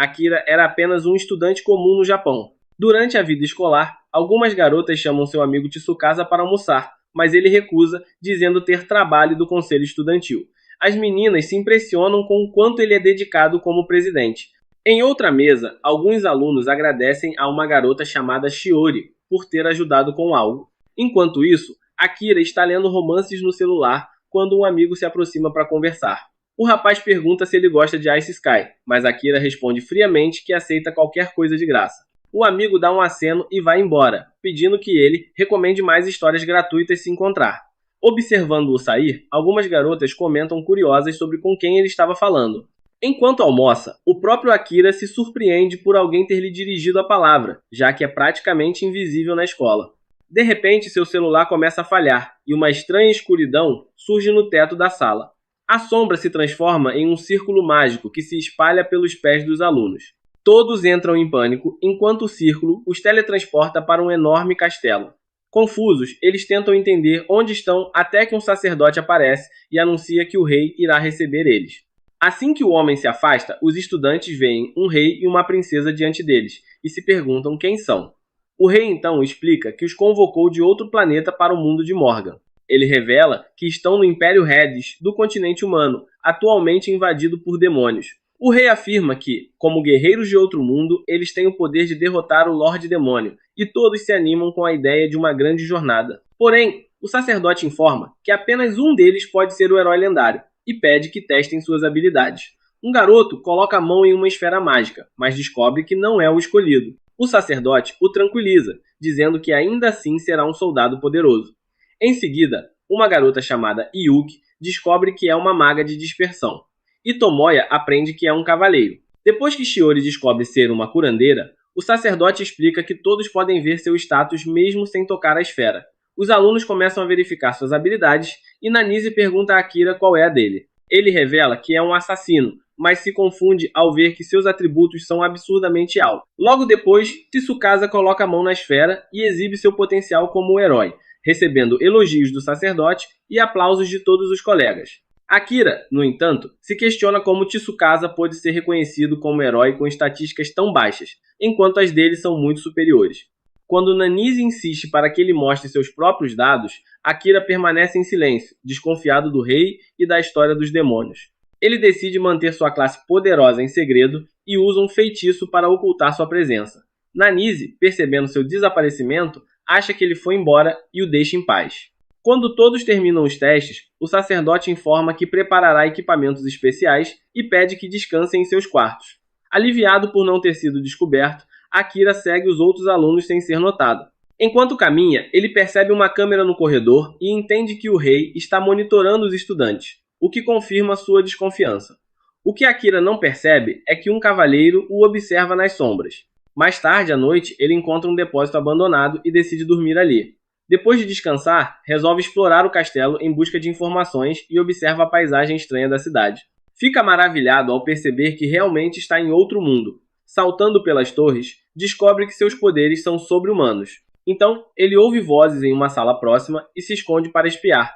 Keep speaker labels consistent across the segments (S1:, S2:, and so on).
S1: Akira era apenas um estudante comum no Japão. Durante a vida escolar, algumas garotas chamam seu amigo Tsukasa para almoçar, mas ele recusa, dizendo ter trabalho do conselho estudantil. As meninas se impressionam com o quanto ele é dedicado como presidente. Em outra mesa, alguns alunos agradecem a uma garota chamada Shiori por ter ajudado com algo. Enquanto isso, Akira está lendo romances no celular quando um amigo se aproxima para conversar. O rapaz pergunta se ele gosta de Ice Sky, mas Akira responde friamente que aceita qualquer coisa de graça. O amigo dá um aceno e vai embora, pedindo que ele recomende mais histórias gratuitas se encontrar. Observando-o sair, algumas garotas comentam curiosas sobre com quem ele estava falando. Enquanto almoça, o próprio Akira se surpreende por alguém ter lhe dirigido a palavra, já que é praticamente invisível na escola. De repente, seu celular começa a falhar e uma estranha escuridão surge no teto da sala. A sombra se transforma em um círculo mágico que se espalha pelos pés dos alunos. Todos entram em pânico, enquanto o círculo os teletransporta para um enorme castelo. Confusos, eles tentam entender onde estão até que um sacerdote aparece e anuncia que o rei irá receber eles. Assim que o homem se afasta, os estudantes veem um rei e uma princesa diante deles e se perguntam quem são. O rei então explica que os convocou de outro planeta para o mundo de Morgan. Ele revela que estão no Império Redis do continente humano, atualmente invadido por demônios. O rei afirma que, como guerreiros de outro mundo, eles têm o poder de derrotar o Lorde Demônio, e todos se animam com a ideia de uma grande jornada. Porém, o sacerdote informa que apenas um deles pode ser o herói lendário, e pede que testem suas habilidades. Um garoto coloca a mão em uma esfera mágica, mas descobre que não é o escolhido. O sacerdote o tranquiliza, dizendo que ainda assim será um soldado poderoso. Em seguida, uma garota chamada Yuki descobre que é uma maga de dispersão. E Tomoya aprende que é um cavaleiro. Depois que Shiori descobre ser uma curandeira, o sacerdote explica que todos podem ver seu status mesmo sem tocar a esfera. Os alunos começam a verificar suas habilidades e Nanise pergunta a Akira qual é a dele. Ele revela que é um assassino, mas se confunde ao ver que seus atributos são absurdamente altos. Logo depois, Tsukasa coloca a mão na esfera e exibe seu potencial como um herói, recebendo elogios do sacerdote e aplausos de todos os colegas. Akira, no entanto, se questiona como Tsukasa pôde ser reconhecido como herói com estatísticas tão baixas, enquanto as dele são muito superiores. Quando Nanise insiste para que ele mostre seus próprios dados, Akira permanece em silêncio, desconfiado do rei e da história dos demônios. Ele decide manter sua classe poderosa em segredo e usa um feitiço para ocultar sua presença. Nanise, percebendo seu desaparecimento, acha que ele foi embora e o deixa em paz. Quando todos terminam os testes, o sacerdote informa que preparará equipamentos especiais e pede que descansem em seus quartos. Aliviado por não ter sido descoberto, Akira segue os outros alunos sem ser notado. Enquanto caminha, ele percebe uma câmera no corredor e entende que o rei está monitorando os estudantes, o que confirma sua desconfiança. O que Akira não percebe é que um cavaleiro o observa nas sombras. Mais tarde à noite, ele encontra um depósito abandonado e decide dormir ali. Depois de descansar, resolve explorar o castelo em busca de informações e observa a paisagem estranha da cidade. Fica maravilhado ao perceber que realmente está em outro mundo. Saltando pelas torres, descobre que seus poderes são sobre-humanos. Então, ele ouve vozes em uma sala próxima e se esconde para espiar.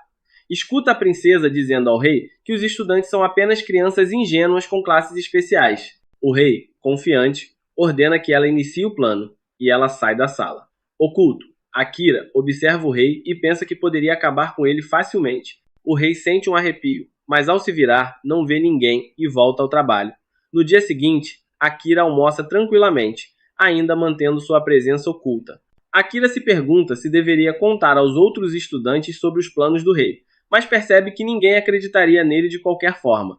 S1: Escuta a princesa dizendo ao rei que os estudantes são apenas crianças ingênuas com classes especiais. O rei, confiante, ordena que ela inicie o plano, e ela sai da sala. Oculto, Akira observa o rei e pensa que poderia acabar com ele facilmente. O rei sente um arrepio, mas ao se virar, não vê ninguém e volta ao trabalho. No dia seguinte, Akira almoça tranquilamente, ainda mantendo sua presença oculta. Akira se pergunta se deveria contar aos outros estudantes sobre os planos do rei, mas percebe que ninguém acreditaria nele de qualquer forma.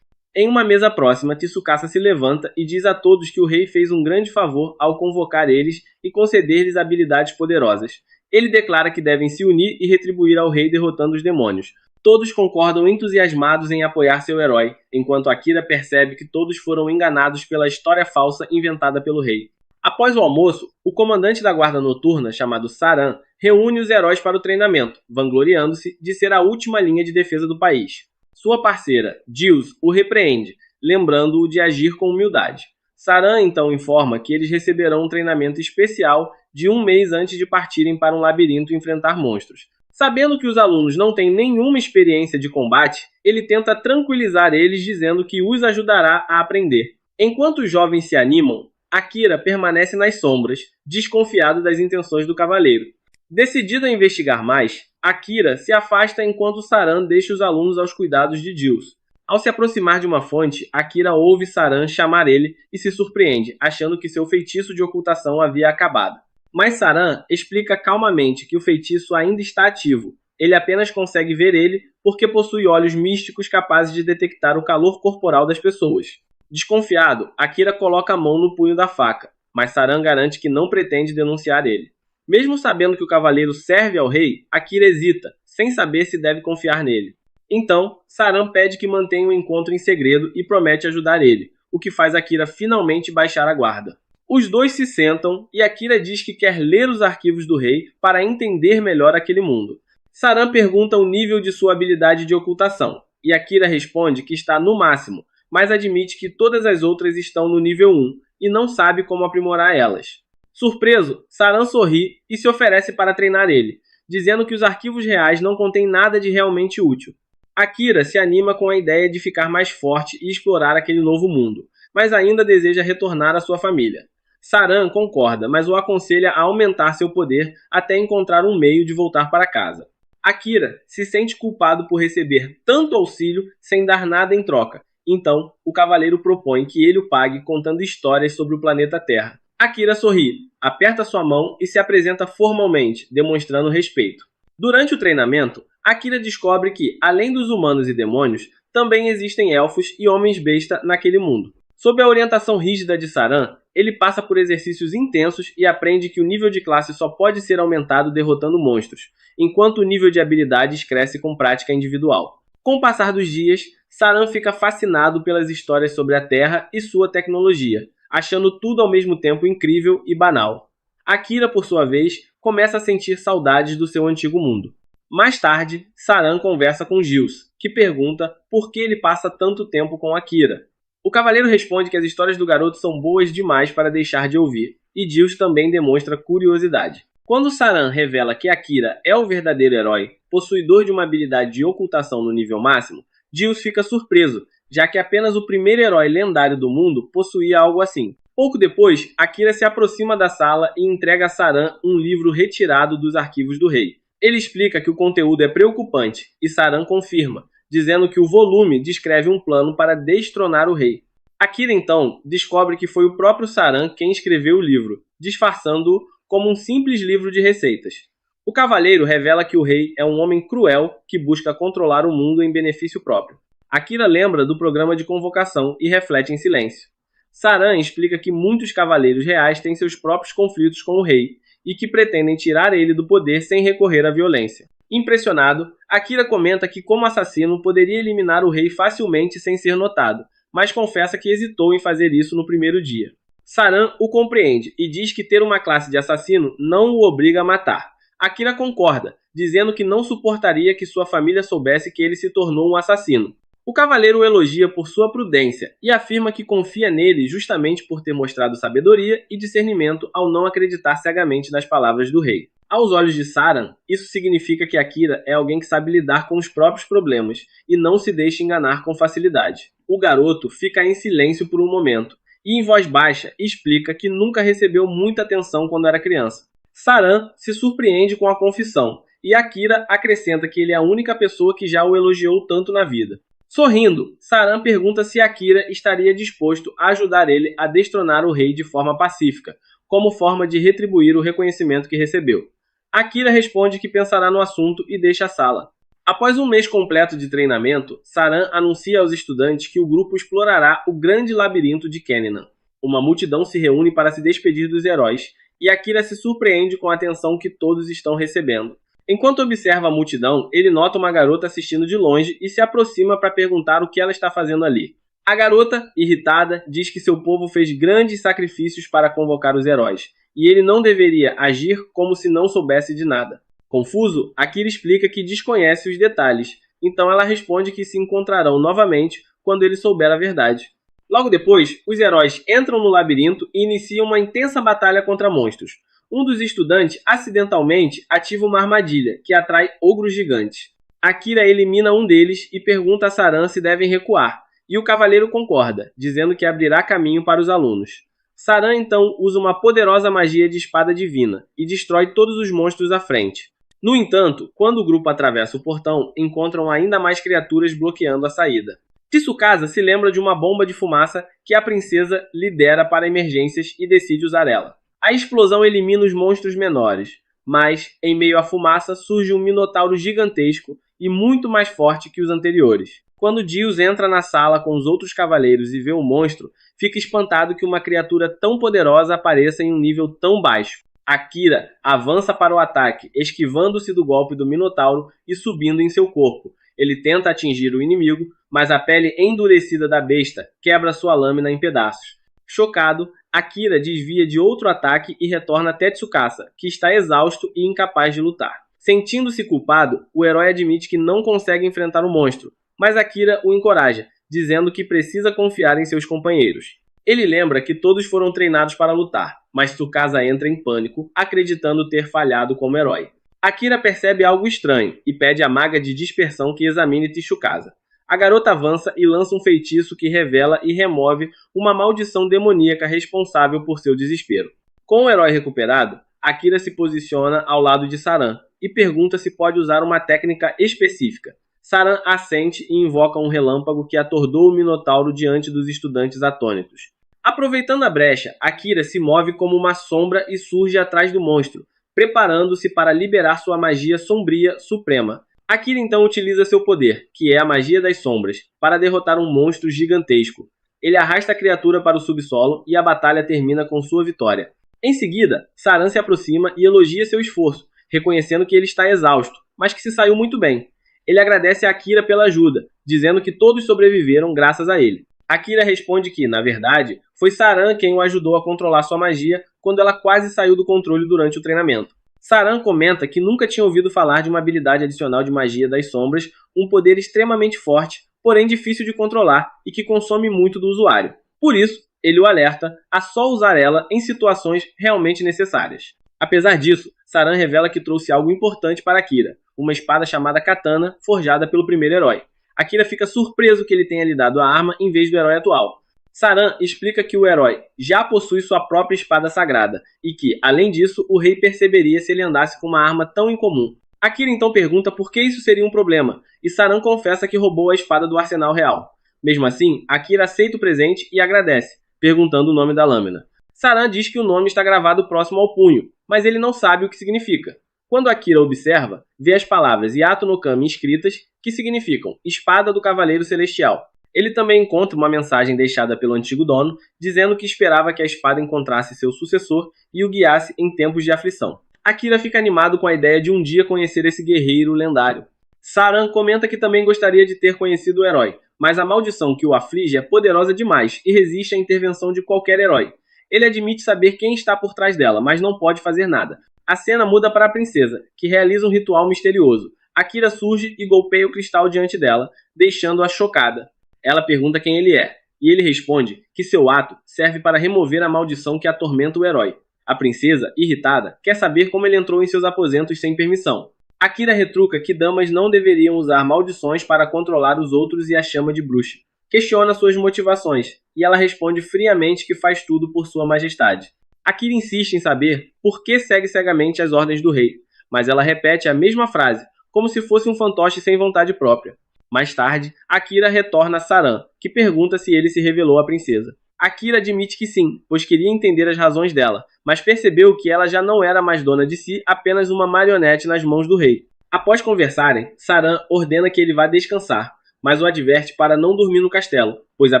S1: Em uma mesa próxima, Tsukasa se levanta e diz a todos que o rei fez um grande favor ao convocar eles e conceder-lhes habilidades poderosas. Ele declara que devem se unir e retribuir ao rei derrotando os demônios. Todos concordam entusiasmados em apoiar seu herói, enquanto Akira percebe que todos foram enganados pela história falsa inventada pelo rei. Após o almoço, o comandante da guarda noturna, chamado Saran, reúne os heróis para o treinamento, vangloriando-se de ser a última linha de defesa do país. Sua parceira, Jules, o repreende, lembrando-o de agir com humildade. Saran então informa que eles receberão um treinamento especial de 1 mês antes de partirem para um labirinto enfrentar monstros. Sabendo que os alunos não têm nenhuma experiência de combate, ele tenta tranquilizar eles dizendo que os ajudará a aprender. Enquanto os jovens se animam, Akira permanece nas sombras, desconfiado das intenções do cavaleiro. Decidido a investigar mais, Akira se afasta enquanto Saran deixa os alunos aos cuidados de Jules. Ao se aproximar de uma fonte, Akira ouve Saran chamar ele e se surpreende, achando que seu feitiço de ocultação havia acabado. Mas Saran explica calmamente que o feitiço ainda está ativo. Ele apenas consegue ver ele porque possui olhos místicos capazes de detectar o calor corporal das pessoas. Desconfiado, Akira coloca a mão no punho da faca, mas Saran garante que não pretende denunciar ele. Mesmo sabendo que o cavaleiro serve ao rei, Akira hesita, sem saber se deve confiar nele. Então, Saran pede que mantenha o encontro em segredo e promete ajudar ele, o que faz Akira finalmente baixar a guarda. Os dois se sentam e Akira diz que quer ler os arquivos do rei para entender melhor aquele mundo. Saran pergunta o nível de sua habilidade de ocultação, e Akira responde que está no máximo, mas admite que todas as outras estão no nível 1 e não sabe como aprimorar elas. Surpreso, Saran sorri e se oferece para treinar ele, dizendo que os arquivos reais não contêm nada de realmente útil. Akira se anima com a ideia de ficar mais forte e explorar aquele novo mundo, mas ainda deseja retornar à sua família. Saran concorda, mas o aconselha a aumentar seu poder até encontrar um meio de voltar para casa. Akira se sente culpado por receber tanto auxílio sem dar nada em troca, então o cavaleiro propõe que ele o pague contando histórias sobre o planeta Terra. Akira sorri, aperta sua mão e se apresenta formalmente, demonstrando respeito. Durante o treinamento, Akira descobre que, além dos humanos e demônios, também existem elfos e homens-besta naquele mundo. Sob a orientação rígida de Saran, ele passa por exercícios intensos e aprende que o nível de classe só pode ser aumentado derrotando monstros, enquanto o nível de habilidades cresce com prática individual. Com o passar dos dias, Saran fica fascinado pelas histórias sobre a Terra e sua tecnologia, achando tudo ao mesmo tempo incrível e banal. Akira, por sua vez, começa a sentir saudades do seu antigo mundo. Mais tarde, Saran conversa com Jules, que pergunta por que ele passa tanto tempo com Akira. O cavaleiro responde que as histórias do garoto são boas demais para deixar de ouvir, e Jules também demonstra curiosidade. Quando Saran revela que Akira é o verdadeiro herói, possuidor de uma habilidade de ocultação no nível máximo, Jules fica surpreso, já que apenas o primeiro herói lendário do mundo possuía algo assim. Pouco depois, Akira se aproxima da sala e entrega a Saran um livro retirado dos arquivos do rei. Ele explica que o conteúdo é preocupante, e Saran confirma, dizendo que o volume descreve um plano para destronar o rei. Akira, então, descobre que foi o próprio Saran quem escreveu o livro, disfarçando-o como um simples livro de receitas. O cavaleiro revela que o rei é um homem cruel que busca controlar o mundo em benefício próprio. Akira lembra do programa de convocação e reflete em silêncio. Saran explica que muitos cavaleiros reais têm seus próprios conflitos com o rei e que pretendem tirar ele do poder sem recorrer à violência. Impressionado, Akira comenta que como assassino poderia eliminar o rei facilmente sem ser notado, mas confessa que hesitou em fazer isso no primeiro dia. Saran o compreende e diz que ter uma classe de assassino não o obriga a matar. Akira concorda, dizendo que não suportaria que sua família soubesse que ele se tornou um assassino. O cavaleiro o elogia por sua prudência e afirma que confia nele justamente por ter mostrado sabedoria e discernimento ao não acreditar cegamente nas palavras do rei. Aos olhos de Saran, isso significa que Akira é alguém que sabe lidar com os próprios problemas e não se deixa enganar com facilidade. O garoto fica em silêncio por um momento e, em voz baixa, explica que nunca recebeu muita atenção quando era criança. Saran se surpreende com a confissão e Akira acrescenta que ele é a única pessoa que já o elogiou tanto na vida. Sorrindo, Saran pergunta se Akira estaria disposto a ajudar ele a destronar o rei de forma pacífica, como forma de retribuir o reconhecimento que recebeu. Akira responde que pensará no assunto e deixa a sala. Após um mês completo de treinamento, Saran anuncia aos estudantes que o grupo explorará o grande labirinto de Kenenan. Uma multidão se reúne para se despedir dos heróis, e Akira se surpreende com a atenção que todos estão recebendo. Enquanto observa a multidão, ele nota uma garota assistindo de longe e se aproxima para perguntar o que ela está fazendo ali. A garota, irritada, diz que seu povo fez grandes sacrifícios para convocar os heróis, e ele não deveria agir como se não soubesse de nada. Confuso, Akira explica que desconhece os detalhes, então ela responde que se encontrarão novamente quando ele souber a verdade. Logo depois, os heróis entram no labirinto e iniciam uma intensa batalha contra monstros. Um dos estudantes acidentalmente ativa uma armadilha que atrai ogros gigantes. Akira elimina um deles e pergunta a Saran se devem recuar, e o cavaleiro concorda, dizendo que abrirá caminho para os alunos. Saran então usa uma poderosa magia de espada divina e destrói todos os monstros à frente. No entanto, quando o grupo atravessa o portão, encontram ainda mais criaturas bloqueando a saída. Tsukasa se lembra de uma bomba de fumaça que a princesa lidera para emergências e decide usar ela. A explosão elimina os monstros menores, mas, em meio à fumaça, surge um minotauro gigantesco e muito mais forte que os anteriores. Quando Dios entra na sala com os outros cavaleiros e vê o monstro, fica espantado que uma criatura tão poderosa apareça em um nível tão baixo. Akira avança para o ataque, esquivando-se do golpe do minotauro e subindo em seu corpo. Ele tenta atingir o inimigo, mas a pele endurecida da besta quebra sua lâmina em pedaços. Chocado, Akira desvia de outro ataque e retorna até Tsukasa, que está exausto e incapaz de lutar. Sentindo-se culpado, o herói admite que não consegue enfrentar o monstro, mas Akira o encoraja, dizendo que precisa confiar em seus companheiros. Ele lembra que todos foram treinados para lutar, mas Tsukasa entra em pânico, acreditando ter falhado como herói. Akira percebe algo estranho e pede à maga de dispersão que examine Tsukasa. A garota avança e lança um feitiço que revela e remove uma maldição demoníaca responsável por seu desespero. Com o herói recuperado, Akira se posiciona ao lado de Saran e pergunta se pode usar uma técnica específica. Saran assente e invoca um relâmpago que atordou o Minotauro diante dos estudantes atônitos. Aproveitando a brecha, Akira se move como uma sombra e surge atrás do monstro, preparando-se para liberar sua magia sombria suprema. Akira então utiliza seu poder, que é a magia das sombras, para derrotar um monstro gigantesco. Ele arrasta a criatura para o subsolo e a batalha termina com sua vitória. Em seguida, Saran se aproxima e elogia seu esforço, reconhecendo que ele está exausto, mas que se saiu muito bem. Ele agradece a Akira pela ajuda, dizendo que todos sobreviveram graças a ele. Akira responde que, na verdade, foi Saran quem o ajudou a controlar sua magia quando ela quase saiu do controle durante o treinamento. Saran comenta que nunca tinha ouvido falar de uma habilidade adicional de magia das sombras, um poder extremamente forte, porém difícil de controlar e que consome muito do usuário. Por isso, ele o alerta a só usar ela em situações realmente necessárias. Apesar disso, Saran revela que trouxe algo importante para Akira, uma espada chamada Katana, forjada pelo primeiro herói. Akira fica surpreso que ele tenha lhe dado a arma em vez do herói atual. Saran explica que o herói já possui sua própria espada sagrada e que, além disso, o rei perceberia se ele andasse com uma arma tão incomum. Akira então pergunta por que isso seria um problema, e Saran confessa que roubou a espada do arsenal real. Mesmo assim, Akira aceita o presente e agradece, perguntando o nome da lâmina. Saran diz que o nome está gravado próximo ao punho, mas ele não sabe o que significa. Quando Akira observa, vê as palavras Yato no Kami escritas, que significam Espada do Cavaleiro Celestial. Ele também encontra uma mensagem deixada pelo antigo dono, dizendo que esperava que a espada encontrasse seu sucessor e o guiasse em tempos de aflição. Akira fica animado com a ideia de um dia conhecer esse guerreiro lendário. Saran comenta que também gostaria de ter conhecido o herói, mas a maldição que o aflige é poderosa demais e resiste à intervenção de qualquer herói. Ele admite saber quem está por trás dela, mas não pode fazer nada. A cena muda para a princesa, que realiza um ritual misterioso. Akira surge e golpeia o cristal diante dela, deixando-a chocada. Ela pergunta quem ele é, e ele responde que seu ato serve para remover a maldição que atormenta o herói. A princesa, irritada, quer saber como ele entrou em seus aposentos sem permissão. Akira retruca que damas não deveriam usar maldições para controlar os outros e a chama de bruxa. Questiona suas motivações, e ela responde friamente que faz tudo por sua majestade. Akira insiste em saber por que segue cegamente as ordens do rei, mas ela repete a mesma frase, como se fosse um fantoche sem vontade própria. Mais tarde, Akira retorna a Saran, que pergunta se ele se revelou à princesa. Akira admite que sim, pois queria entender as razões dela, mas percebeu que ela já não era mais dona de si, apenas uma marionete nas mãos do rei. Após conversarem, Saran ordena que ele vá descansar, mas o adverte para não dormir no castelo, pois a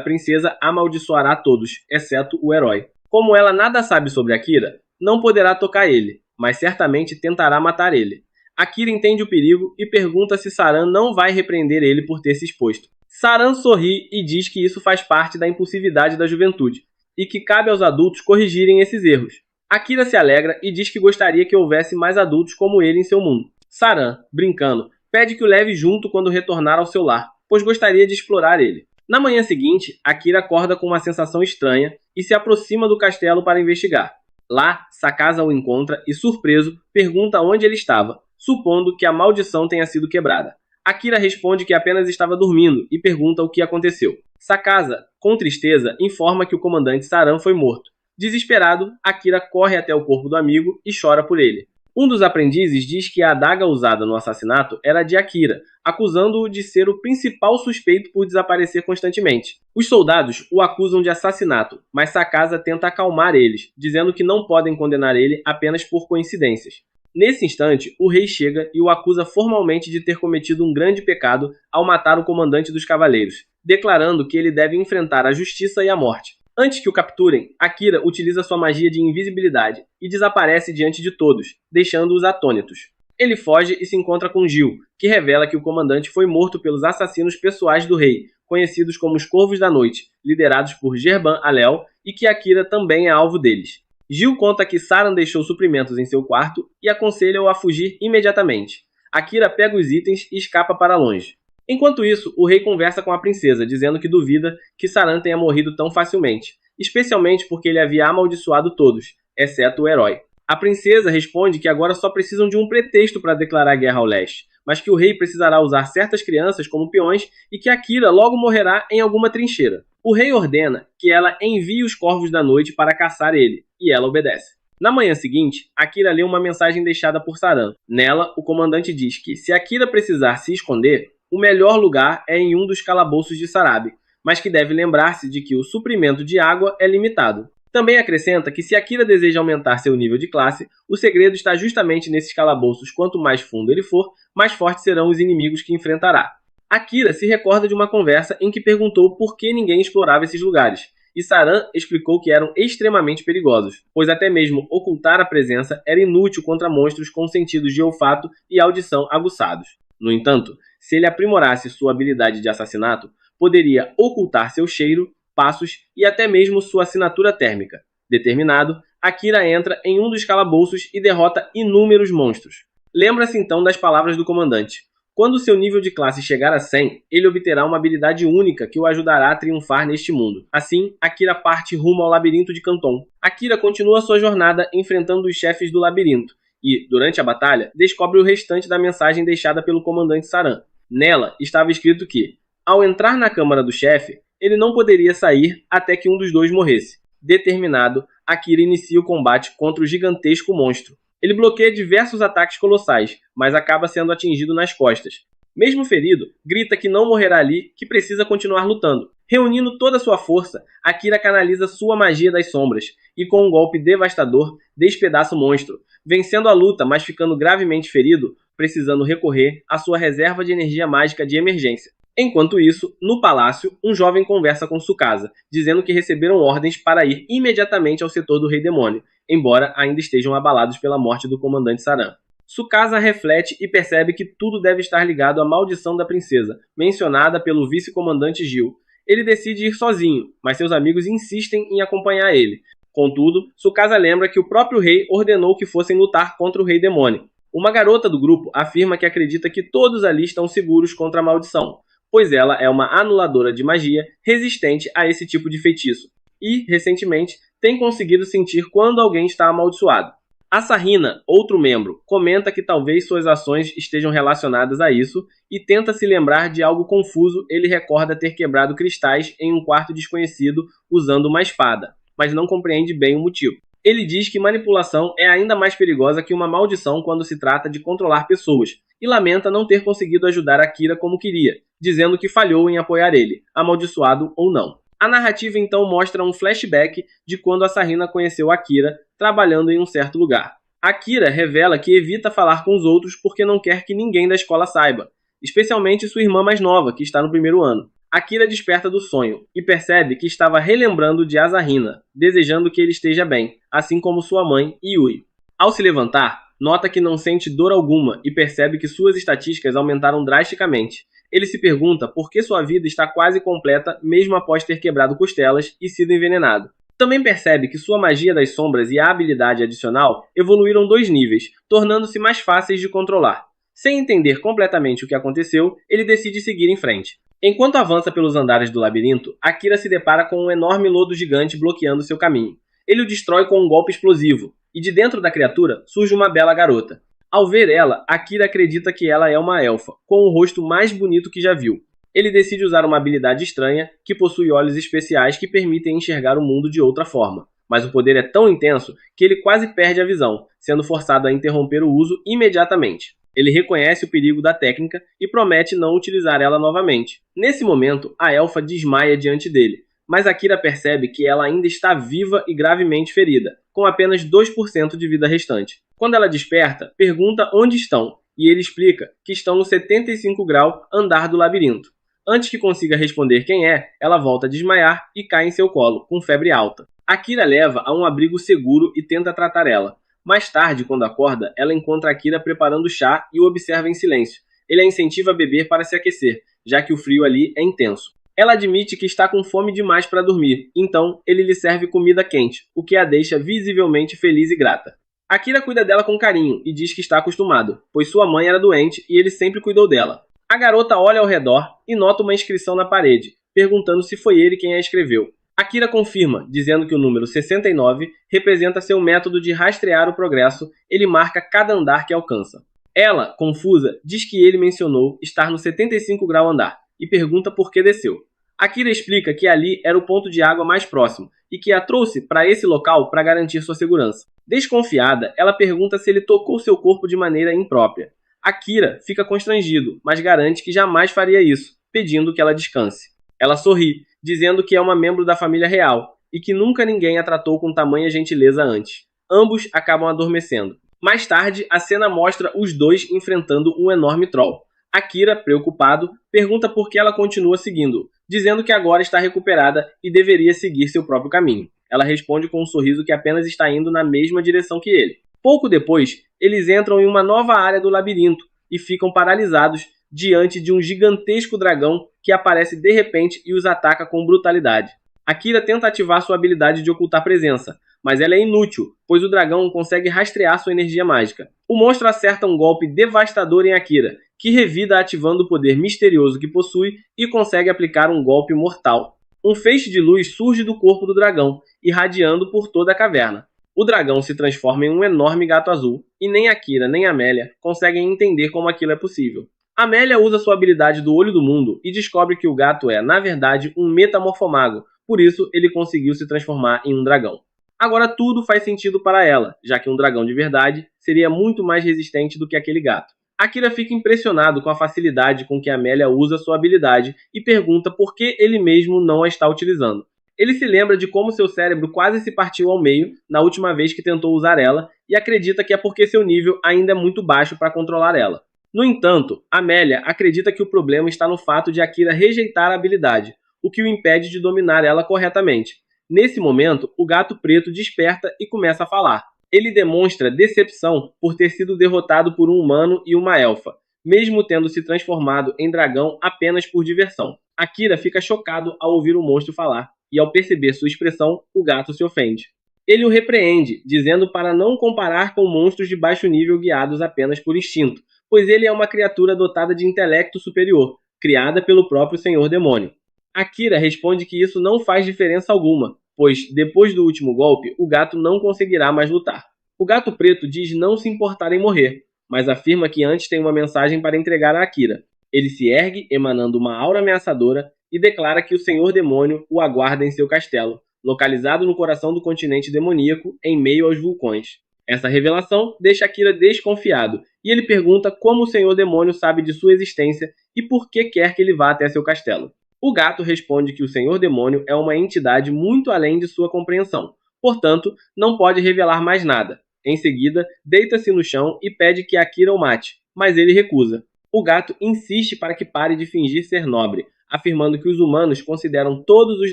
S1: princesa amaldiçoará todos, exceto o herói. Como ela nada sabe sobre Akira, não poderá tocar ele, mas certamente tentará matar ele. Akira entende o perigo e pergunta se Saran não vai repreender ele por ter se exposto. Saran sorri e diz que isso faz parte da impulsividade da juventude, e que cabe aos adultos corrigirem esses erros. Akira se alegra e diz que gostaria que houvesse mais adultos como ele em seu mundo. Saran, brincando, pede que o leve junto quando retornar ao seu lar, pois gostaria de explorar ele. Na manhã seguinte, Akira acorda com uma sensação estranha e se aproxima do castelo para investigar. Lá, Tsukasa o encontra e, surpreso, pergunta onde ele estava, supondo que a maldição tenha sido quebrada. Akira responde que apenas estava dormindo e pergunta o que aconteceu. Sakasa, com tristeza, informa que o comandante Saran foi morto. Desesperado, Akira corre até o corpo do amigo e chora por ele. Um dos aprendizes diz que a adaga usada no assassinato era de Akira, acusando-o de ser o principal suspeito por desaparecer constantemente. Os soldados o acusam de assassinato, mas Sakasa tenta acalmar eles, dizendo que não podem condenar ele apenas por coincidências. Nesse instante, o rei chega e o acusa formalmente de ter cometido um grande pecado ao matar o comandante dos cavaleiros, declarando que ele deve enfrentar a justiça e a morte. Antes que o capturem, Akira utiliza sua magia de invisibilidade e desaparece diante de todos, deixando-os atônitos. Ele foge e se encontra com Gil, que revela que o comandante foi morto pelos assassinos pessoais do rei, conhecidos como os Corvos da Noite, liderados por Gerban Alel, e que Akira também é alvo deles. Gil conta que Saran deixou suprimentos em seu quarto e aconselha-o a fugir imediatamente. Akira pega os itens e escapa para longe. Enquanto isso, o rei conversa com a princesa, dizendo que duvida que Saran tenha morrido tão facilmente, especialmente porque ele havia amaldiçoado todos, exceto o herói. A princesa responde que agora só precisam de um pretexto para declarar guerra ao leste, mas que o rei precisará usar certas crianças como peões e que Akira logo morrerá em alguma trincheira. O rei ordena que ela envie os Corvos da Noite para caçar ele, e ela obedece. Na manhã seguinte, Akira lê uma mensagem deixada por Saran. Nela, o comandante diz que, se Akira precisar se esconder, o melhor lugar é em um dos calabouços de Sarabi, mas que deve lembrar-se de que o suprimento de água é limitado. Também acrescenta que se Akira deseja aumentar seu nível de classe, o segredo está justamente nesses calabouços. Quanto mais fundo ele for, mais fortes serão os inimigos que enfrentará. Akira se recorda de uma conversa em que perguntou por que ninguém explorava esses lugares, e Saran explicou que eram extremamente perigosos, pois até mesmo ocultar a presença era inútil contra monstros com sentidos de olfato e audição aguçados. No entanto, se ele aprimorasse sua habilidade de assassinato, poderia ocultar seu cheiro, passos e até mesmo sua assinatura térmica. Determinado, Akira entra em um dos calabouços e derrota inúmeros monstros. Lembra-se então das palavras do comandante. Quando seu nível de classe chegar a 100, ele obterá uma habilidade única que o ajudará a triunfar neste mundo. Assim, Akira parte rumo ao labirinto de Canton. Akira continua sua jornada enfrentando os chefes do labirinto e, durante a batalha, descobre o restante da mensagem deixada pelo comandante Saran. Nela estava escrito que, ao entrar na câmara do chefe, ele não poderia sair até que um dos dois morresse. Determinado, Akira inicia o combate contra o gigantesco monstro. Ele bloqueia diversos ataques colossais, mas acaba sendo atingido nas costas. Mesmo ferido, grita que não morrerá ali, que precisa continuar lutando. Reunindo toda a sua força, Akira canaliza sua magia das sombras e, com um golpe devastador, despedaça o monstro, vencendo a luta, mas ficando gravemente ferido, precisando recorrer à sua reserva de energia mágica de emergência. Enquanto isso, no palácio, um jovem conversa com Tsukasa, dizendo que receberam ordens para ir imediatamente ao setor do Rei Demônio, embora ainda estejam abalados pela morte do comandante Saran. Tsukasa reflete e percebe que tudo deve estar ligado à maldição da princesa, mencionada pelo vice-comandante Gil. Ele decide ir sozinho, mas seus amigos insistem em acompanhar ele. Contudo, Tsukasa lembra que o próprio rei ordenou que fossem lutar contra o Rei Demônio. Uma garota do grupo afirma que acredita que todos ali estão seguros contra a maldição, pois ela é uma anuladora de magia resistente a esse tipo de feitiço, e, recentemente, tem conseguido sentir quando alguém está amaldiçoado. A Sarrina, outro membro, comenta que talvez suas ações estejam relacionadas a isso e tenta se lembrar de algo confuso. Ele recorda ter quebrado cristais em um quarto desconhecido usando uma espada, mas não compreende bem o motivo. Ele diz que manipulação é ainda mais perigosa que uma maldição quando se trata de controlar pessoas, e lamenta não ter conseguido ajudar Akira como queria, dizendo que falhou em apoiar ele, amaldiçoado ou não. A narrativa então mostra um flashback de quando a Sarrina conheceu Akira trabalhando em um certo lugar. Akira revela que evita falar com os outros porque não quer que ninguém da escola saiba, especialmente sua irmã mais nova, que está no primeiro ano. Akira desperta do sonho e percebe que estava relembrando de Asahina, desejando que ele esteja bem, assim como sua mãe, Yui. Ao se levantar, nota que não sente dor alguma e percebe que suas estatísticas aumentaram drasticamente. Ele se pergunta por que sua vida está quase completa mesmo após ter quebrado costelas e sido envenenado. Também percebe que sua magia das sombras e a habilidade adicional evoluíram 2 níveis, tornando-se mais fáceis de controlar. Sem entender completamente o que aconteceu, ele decide seguir em frente. Enquanto avança pelos andares do labirinto, Akira se depara com um enorme lodo gigante bloqueando seu caminho. Ele o destrói com um golpe explosivo, e de dentro da criatura surge uma bela garota. Ao ver ela, Akira acredita que ela é uma elfa, com o rosto mais bonito que já viu. Ele decide usar uma habilidade estranha que possui olhos especiais que permitem enxergar o mundo de outra forma. Mas o poder é tão intenso que ele quase perde a visão, sendo forçado a interromper o uso imediatamente. Ele reconhece o perigo da técnica e promete não utilizar ela novamente. Nesse momento, a elfa desmaia diante dele, mas Akira percebe que ela ainda está viva e gravemente ferida, com apenas 2% de vida restante. Quando ela desperta, pergunta onde estão, e ele explica que estão no 75 grau andar do labirinto. Antes que consiga responder quem é, ela volta a desmaiar e cai em seu colo, com febre alta. Akira leva a um abrigo seguro e tenta tratar ela. Mais tarde, quando acorda, ela encontra Akira preparando chá e o observa em silêncio. Ele a incentiva a beber para se aquecer, já que o frio ali é intenso. Ela admite que está com fome demais para dormir, então ele lhe serve comida quente, o que a deixa visivelmente feliz e grata. Akira cuida dela com carinho e diz que está acostumado, pois sua mãe era doente e ele sempre cuidou dela. A garota olha ao redor e nota uma inscrição na parede, perguntando se foi ele quem a escreveu. Akira confirma, dizendo que o número 69 representa seu método de rastrear o progresso, ele marca cada andar que alcança. Ela, confusa, diz que ele mencionou estar no 75 grau andar e pergunta por que desceu. Akira explica que ali era o ponto de água mais próximo e que a trouxe para esse local para garantir sua segurança. Desconfiada, ela pergunta se ele tocou seu corpo de maneira imprópria. Akira fica constrangido, mas garante que jamais faria isso, pedindo que ela descanse. Ela sorri, dizendo que é uma membro da família real e que nunca ninguém a tratou com tamanha gentileza antes. Ambos acabam adormecendo. Mais tarde, a cena mostra os dois enfrentando um enorme troll. Akira, preocupado, pergunta por que ela continua seguindo, dizendo que agora está recuperada e deveria seguir seu próprio caminho. Ela responde com um sorriso que apenas está indo na mesma direção que ele. Pouco depois, eles entram em uma nova área do labirinto e ficam paralisados diante de um gigantesco dragão que aparece de repente e os ataca com brutalidade. Akira tenta ativar sua habilidade de ocultar presença, mas ela é inútil, pois o dragão consegue rastrear sua energia mágica. O monstro acerta um golpe devastador em Akira, que revida ativando o poder misterioso que possui e consegue aplicar um golpe mortal. Um feixe de luz surge do corpo do dragão, irradiando por toda a caverna. O dragão se transforma em um enorme gato azul, e nem Akira nem Amélia conseguem entender como aquilo é possível. Amélia usa sua habilidade do Olho do Mundo e descobre que o gato é, na verdade, um metamorfomago, por isso ele conseguiu se transformar em um dragão. Agora tudo faz sentido para ela, já que um dragão de verdade seria muito mais resistente do que aquele gato. Akira fica impressionado com a facilidade com que Amélia usa sua habilidade e pergunta por que ele mesmo não a está utilizando. Ele se lembra de como seu cérebro quase se partiu ao meio na última vez que tentou usar ela e acredita que é porque seu nível ainda é muito baixo para controlar ela. No entanto, Amélia acredita que o problema está no fato de Akira rejeitar a habilidade, o que o impede de dominar ela corretamente. Nesse momento, o gato preto desperta e começa a falar. Ele demonstra decepção por ter sido derrotado por um humano e uma elfa, mesmo tendo se transformado em dragão apenas por diversão. Akira fica chocado ao ouvir o monstro falar, e ao perceber sua expressão, o gato se ofende. Ele o repreende, dizendo para não comparar com monstros de baixo nível guiados apenas por instinto, pois ele é uma criatura dotada de intelecto superior, criada pelo próprio Senhor Demônio. Akira responde que isso não faz diferença alguma, pois, depois do último golpe, o gato não conseguirá mais lutar. O gato preto diz não se importar em morrer, mas afirma que antes tem uma mensagem para entregar a Akira. Ele se ergue, emanando uma aura ameaçadora, e declara que o Senhor Demônio o aguarda em seu castelo, localizado no coração do continente demoníaco, em meio aos vulcões. Essa revelação deixa Akira desconfiado, e ele pergunta como o Senhor Demônio sabe de sua existência e por que quer que ele vá até seu castelo. O gato responde que o Senhor Demônio é uma entidade muito além de sua compreensão, portanto, não pode revelar mais nada. Em seguida, deita-se no chão e pede que Akira o mate, mas ele recusa. O gato insiste para que pare de fingir ser nobre, afirmando que os humanos consideram todos os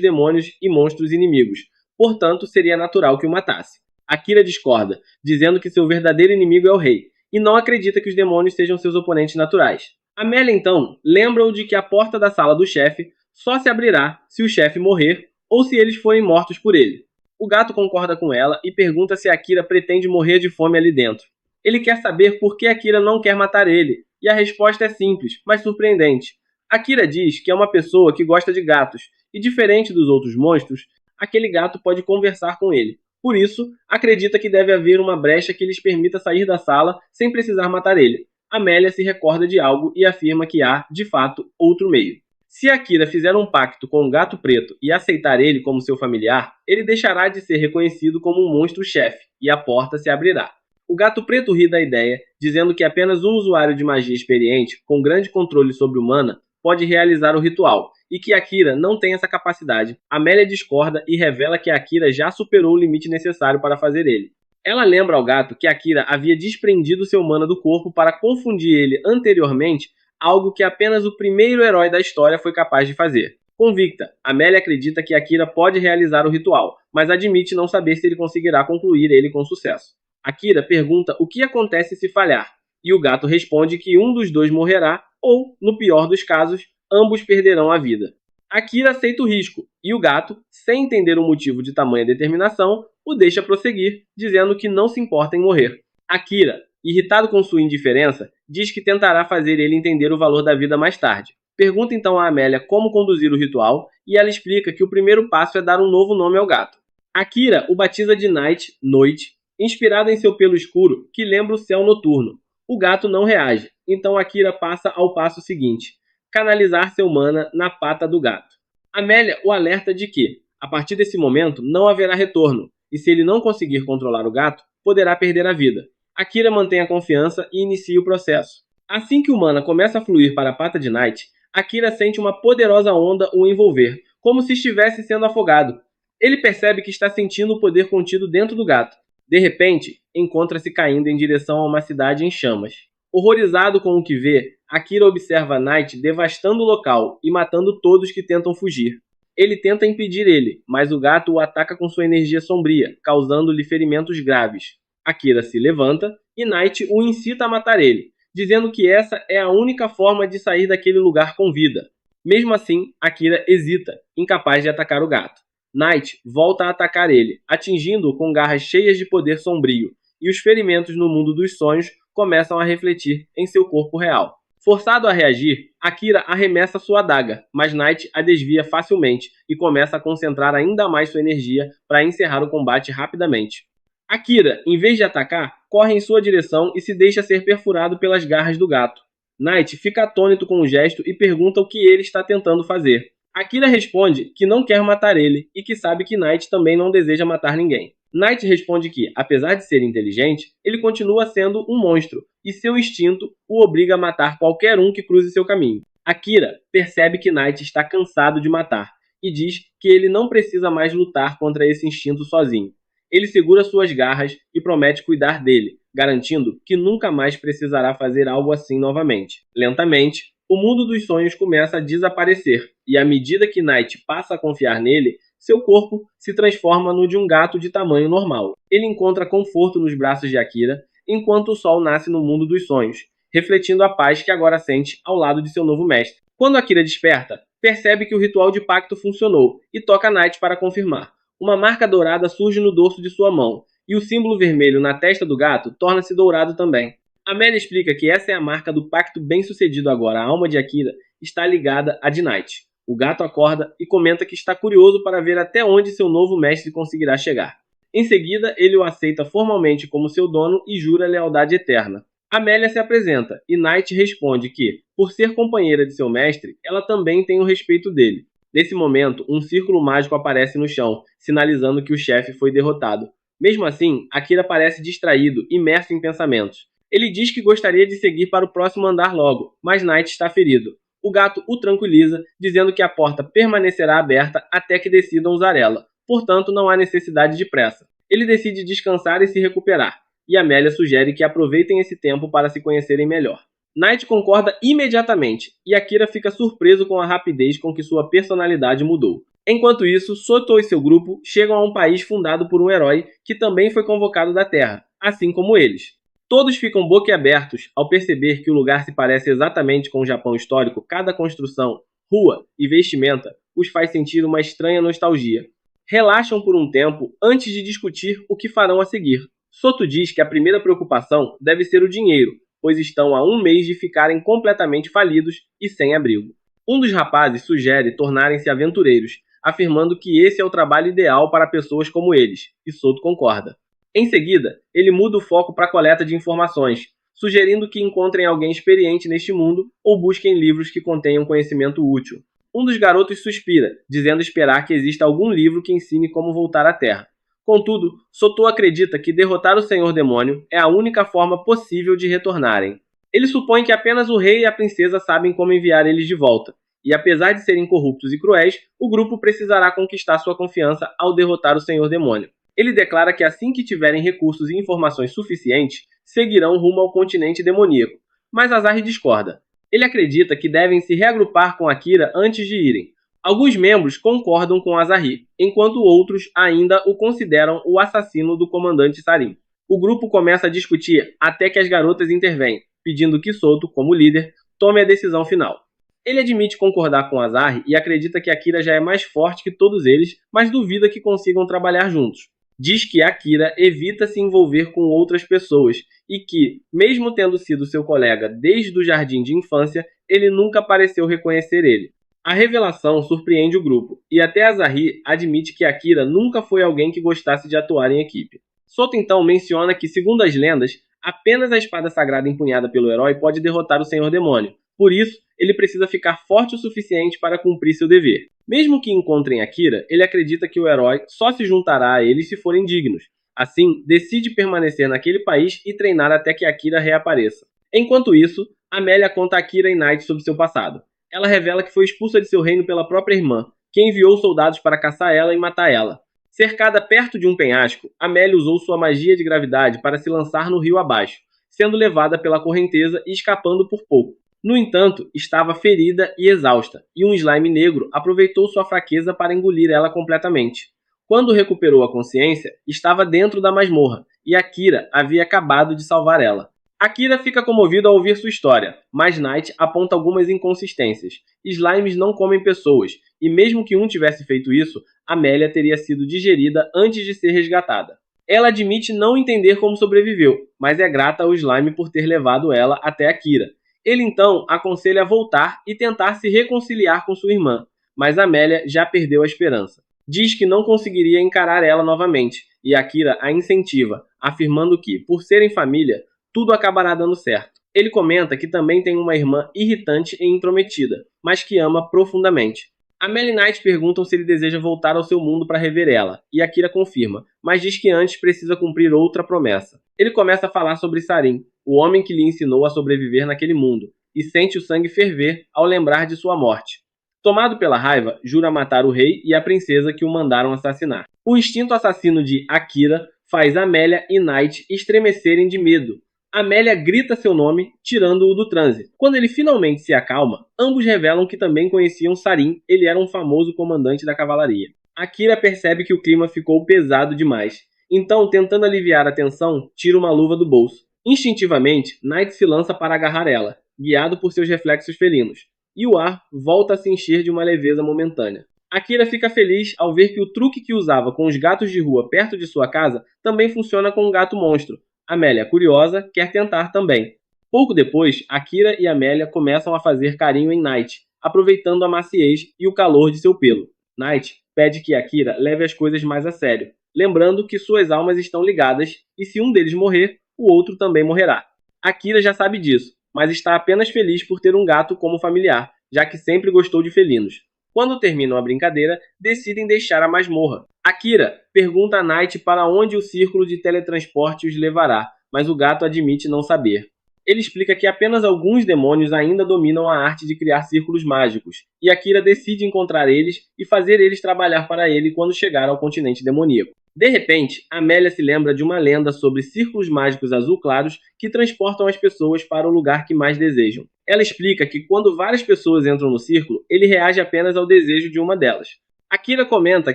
S1: demônios e monstros inimigos, portanto, seria natural que o matasse. Akira discorda, dizendo que seu verdadeiro inimigo é o rei, e não acredita que os demônios sejam seus oponentes naturais. Amélia, então, lembra-o de que a porta da sala do chefe só se abrirá se o chefe morrer ou se eles forem mortos por ele. O gato concorda com ela e pergunta se Akira pretende morrer de fome ali dentro. Ele quer saber por que Akira não quer matar ele, e a resposta é simples, mas surpreendente. Akira diz que é uma pessoa que gosta de gatos, e diferente dos outros monstros, aquele gato pode conversar com ele. Por isso, acredita que deve haver uma brecha que lhes permita sair da sala sem precisar matar ele. Amélia se recorda de algo e afirma que há, de fato, outro meio. Se Akira fizer um pacto com o Gato Preto e aceitar ele como seu familiar, ele deixará de ser reconhecido como um monstro-chefe, e a porta se abrirá. O Gato Preto ri da ideia, dizendo que apenas um usuário de magia experiente, com grande controle sobre o mana, pode realizar o ritual, e que Akira não tem essa capacidade. Amélia discorda e revela que Akira já superou o limite necessário para fazer ele. Ela lembra ao gato que Akira havia desprendido seu mana do corpo para confundir ele anteriormente, algo que apenas o primeiro herói da história foi capaz de fazer. Convicta, Amélia acredita que Akira pode realizar o ritual, mas admite não saber se ele conseguirá concluir ele com sucesso. Akira pergunta o que acontece se falhar, e o gato responde que um dos dois morrerá, ou, no pior dos casos, ambos perderão a vida. Akira aceita o risco, e o gato, sem entender o motivo de tamanha determinação, o deixa prosseguir, dizendo que não se importa em morrer. Akira, irritado com sua indiferença, diz que tentará fazer ele entender o valor da vida mais tarde. Pergunta então a Amélia como conduzir o ritual, e ela explica que o primeiro passo é dar um novo nome ao gato. Akira o batiza de Night, noite, inspirado em seu pelo escuro, que lembra o céu noturno. O gato não reage, então Akira passa ao passo seguinte: canalizar seu mana na pata do gato. Amélia o alerta de que, a partir desse momento, não haverá retorno, e se ele não conseguir controlar o gato, poderá perder a vida. Akira mantém a confiança e inicia o processo. Assim que o mana começa a fluir para a pata de Night, Akira sente uma poderosa onda o envolver, como se estivesse sendo afogado. Ele percebe que está sentindo o poder contido dentro do gato. De repente, encontra-se caindo em direção a uma cidade em chamas. Horrorizado com o que vê, Akira observa Night devastando o local e matando todos que tentam fugir. Ele tenta impedir ele, mas o gato o ataca com sua energia sombria, causando-lhe ferimentos graves. Akira se levanta e Night o incita a matar ele, dizendo que essa é a única forma de sair daquele lugar com vida. Mesmo assim, Akira hesita, incapaz de atacar o gato. Night volta a atacar ele, atingindo-o com garras cheias de poder sombrio, e os ferimentos no mundo dos sonhos começam a refletir em seu corpo real. Forçado a reagir, Akira arremessa sua adaga, mas Night a desvia facilmente e começa a concentrar ainda mais sua energia para encerrar o combate rapidamente. Akira, em vez de atacar, corre em sua direção e se deixa ser perfurado pelas garras do gato. Night fica atônito com o gesto e pergunta o que ele está tentando fazer. Akira responde que não quer matar ele e que sabe que Night também não deseja matar ninguém. Night responde que, apesar de ser inteligente, ele continua sendo um monstro e seu instinto o obriga a matar qualquer um que cruze seu caminho. Akira percebe que Night está cansado de matar e diz que ele não precisa mais lutar contra esse instinto sozinho. Ele segura suas garras e promete cuidar dele, garantindo que nunca mais precisará fazer algo assim novamente. Lentamente, o mundo dos sonhos começa a desaparecer, e à medida que Night passa a confiar nele, seu corpo se transforma no de um gato de tamanho normal. Ele encontra conforto nos braços de Akira, enquanto o sol nasce no mundo dos sonhos, refletindo a paz que agora sente ao lado de seu novo mestre. Quando Akira desperta, percebe que o ritual de pacto funcionou, e toca Night para confirmar. Uma marca dourada surge no dorso de sua mão, e o símbolo vermelho na testa do gato torna-se dourado também. Amélia explica que essa é a marca do pacto bem-sucedido agora. A alma de Akira está ligada à de Night. O gato acorda e comenta que está curioso para ver até onde seu novo mestre conseguirá chegar. Em seguida, ele o aceita formalmente como seu dono e jura lealdade eterna. Amélia se apresenta e Night responde que, por ser companheira de seu mestre, ela também tem o respeito dele. Nesse momento, um círculo mágico aparece no chão, sinalizando que o chefe foi derrotado. Mesmo assim, Akira parece distraído, imerso em pensamentos. Ele diz que gostaria de seguir para o próximo andar logo, mas Night está ferido. O gato o tranquiliza, dizendo que a porta permanecerá aberta até que decidam usar ela. Portanto, não há necessidade de pressa. Ele decide descansar e se recuperar, e Amélia sugere que aproveitem esse tempo para se conhecerem melhor. Night concorda imediatamente, e Akira fica surpreso com a rapidez com que sua personalidade mudou. Enquanto isso, Soto e seu grupo chegam a um país fundado por um herói que também foi convocado da Terra, assim como eles. Todos ficam boquiabertos ao perceber que o lugar se parece exatamente com o Japão histórico. Cada construção, rua e vestimenta os faz sentir uma estranha nostalgia. Relaxam por um tempo antes de discutir o que farão a seguir. Soto diz que a primeira preocupação deve ser o dinheiro, pois estão a um mês de ficarem completamente falidos e sem abrigo. Um dos rapazes sugere tornarem-se aventureiros, afirmando que esse é o trabalho ideal para pessoas como eles, e Soto concorda. Em seguida, ele muda o foco para a coleta de informações, sugerindo que encontrem alguém experiente neste mundo ou busquem livros que contenham conhecimento útil. Um dos garotos suspira, dizendo esperar que exista algum livro que ensine como voltar à Terra. Contudo, Sotô acredita que derrotar o Senhor Demônio é a única forma possível de retornarem. Ele supõe que apenas o rei e a princesa sabem como enviar eles de volta, e apesar de serem corruptos e cruéis, o grupo precisará conquistar sua confiança ao derrotar o Senhor Demônio. Ele declara que assim que tiverem recursos e informações suficientes, seguirão rumo ao continente demoníaco, mas Azari discorda. Ele acredita que devem se reagrupar com Akira antes de irem. Alguns membros concordam com Azari, enquanto outros ainda o consideram o assassino do comandante Sarin. O grupo começa a discutir até que as garotas intervêm, pedindo que Soto, como líder, tome a decisão final. Ele admite concordar com Azari e acredita que Akira já é mais forte que todos eles, mas duvida que consigam trabalhar juntos. Diz que Akira evita se envolver com outras pessoas e que, mesmo tendo sido seu colega desde o jardim de infância, ele nunca pareceu reconhecer ele. A revelação surpreende o grupo, e até Azari admite que Akira nunca foi alguém que gostasse de atuar em equipe. Soto então menciona que, segundo as lendas, apenas a espada sagrada empunhada pelo herói pode derrotar o Senhor Demônio. Por isso, ele precisa ficar forte o suficiente para cumprir seu dever. Mesmo que encontrem Akira, ele acredita que o herói só se juntará a eles se forem dignos. Assim, decide permanecer naquele país e treinar até que Akira reapareça. Enquanto isso, Amélia conta a Akira e Knight sobre seu passado. Ela revela que foi expulsa de seu reino pela própria irmã, que enviou soldados para caçar ela e matar ela. Cercada perto de um penhasco, Amélia usou sua magia de gravidade para se lançar no rio abaixo, sendo levada pela correnteza e escapando por pouco. No entanto, estava ferida e exausta, e um slime negro aproveitou sua fraqueza para engolir ela completamente. Quando recuperou a consciência, estava dentro da masmorra, e Akira havia acabado de salvar ela. Akira fica comovido ao ouvir sua história, mas Knight aponta algumas inconsistências. Slimes não comem pessoas, e mesmo que um tivesse feito isso, Amélia teria sido digerida antes de ser resgatada. Ela admite não entender como sobreviveu, mas é grata ao slime por ter levado ela até Akira. Ele então aconselha a voltar e tentar se reconciliar com sua irmã, mas Amélia já perdeu a esperança. Diz que não conseguiria encarar ela novamente, e Akira a incentiva, afirmando que, por serem família, tudo acabará dando certo. Ele comenta que também tem uma irmã irritante e intrometida, mas que ama profundamente. Amélia e Knight perguntam se ele deseja voltar ao seu mundo para rever ela, e Akira confirma, mas diz que antes precisa cumprir outra promessa. Ele começa a falar sobre Sarin, o homem que lhe ensinou a sobreviver naquele mundo, e sente o sangue ferver ao lembrar de sua morte. Tomado pela raiva, jura matar o rei e a princesa que o mandaram assassinar. O instinto assassino de Akira faz Amélia e Knight estremecerem de medo. Amélia grita seu nome, tirando-o do transe. Quando ele finalmente se acalma, ambos revelam que também conheciam Sarin, ele era um famoso comandante da cavalaria. Akira percebe que o clima ficou pesado demais. Então, tentando aliviar a tensão, tira uma luva do bolso. Instintivamente, Knight se lança para agarrar ela, guiado por seus reflexos felinos, e o ar volta a se encher de uma leveza momentânea. Akira fica feliz ao ver que o truque que usava com os gatos de rua perto de sua casa também funciona com um gato monstro. Amélia, curiosa, quer tentar também. Pouco depois, Akira e Amélia começam a fazer carinho em Knight, aproveitando a maciez e o calor de seu pelo. Knight pede que Akira leve as coisas mais a sério, lembrando que suas almas estão ligadas e se um deles morrer, o outro também morrerá. Akira já sabe disso, mas está apenas feliz por ter um gato como familiar, já que sempre gostou de felinos. Quando terminam a brincadeira, decidem deixar a masmorra. Akira pergunta a Knight para onde o círculo de teletransporte os levará, mas o gato admite não saber. Ele explica que apenas alguns demônios ainda dominam a arte de criar círculos mágicos, e Akira decide encontrar eles e fazer eles trabalhar para ele quando chegar ao continente demoníaco. De repente, Amélia se lembra de uma lenda sobre círculos mágicos azul claros que transportam as pessoas para o lugar que mais desejam. Ela explica que quando várias pessoas entram no círculo, ele reage apenas ao desejo de uma delas. Akira comenta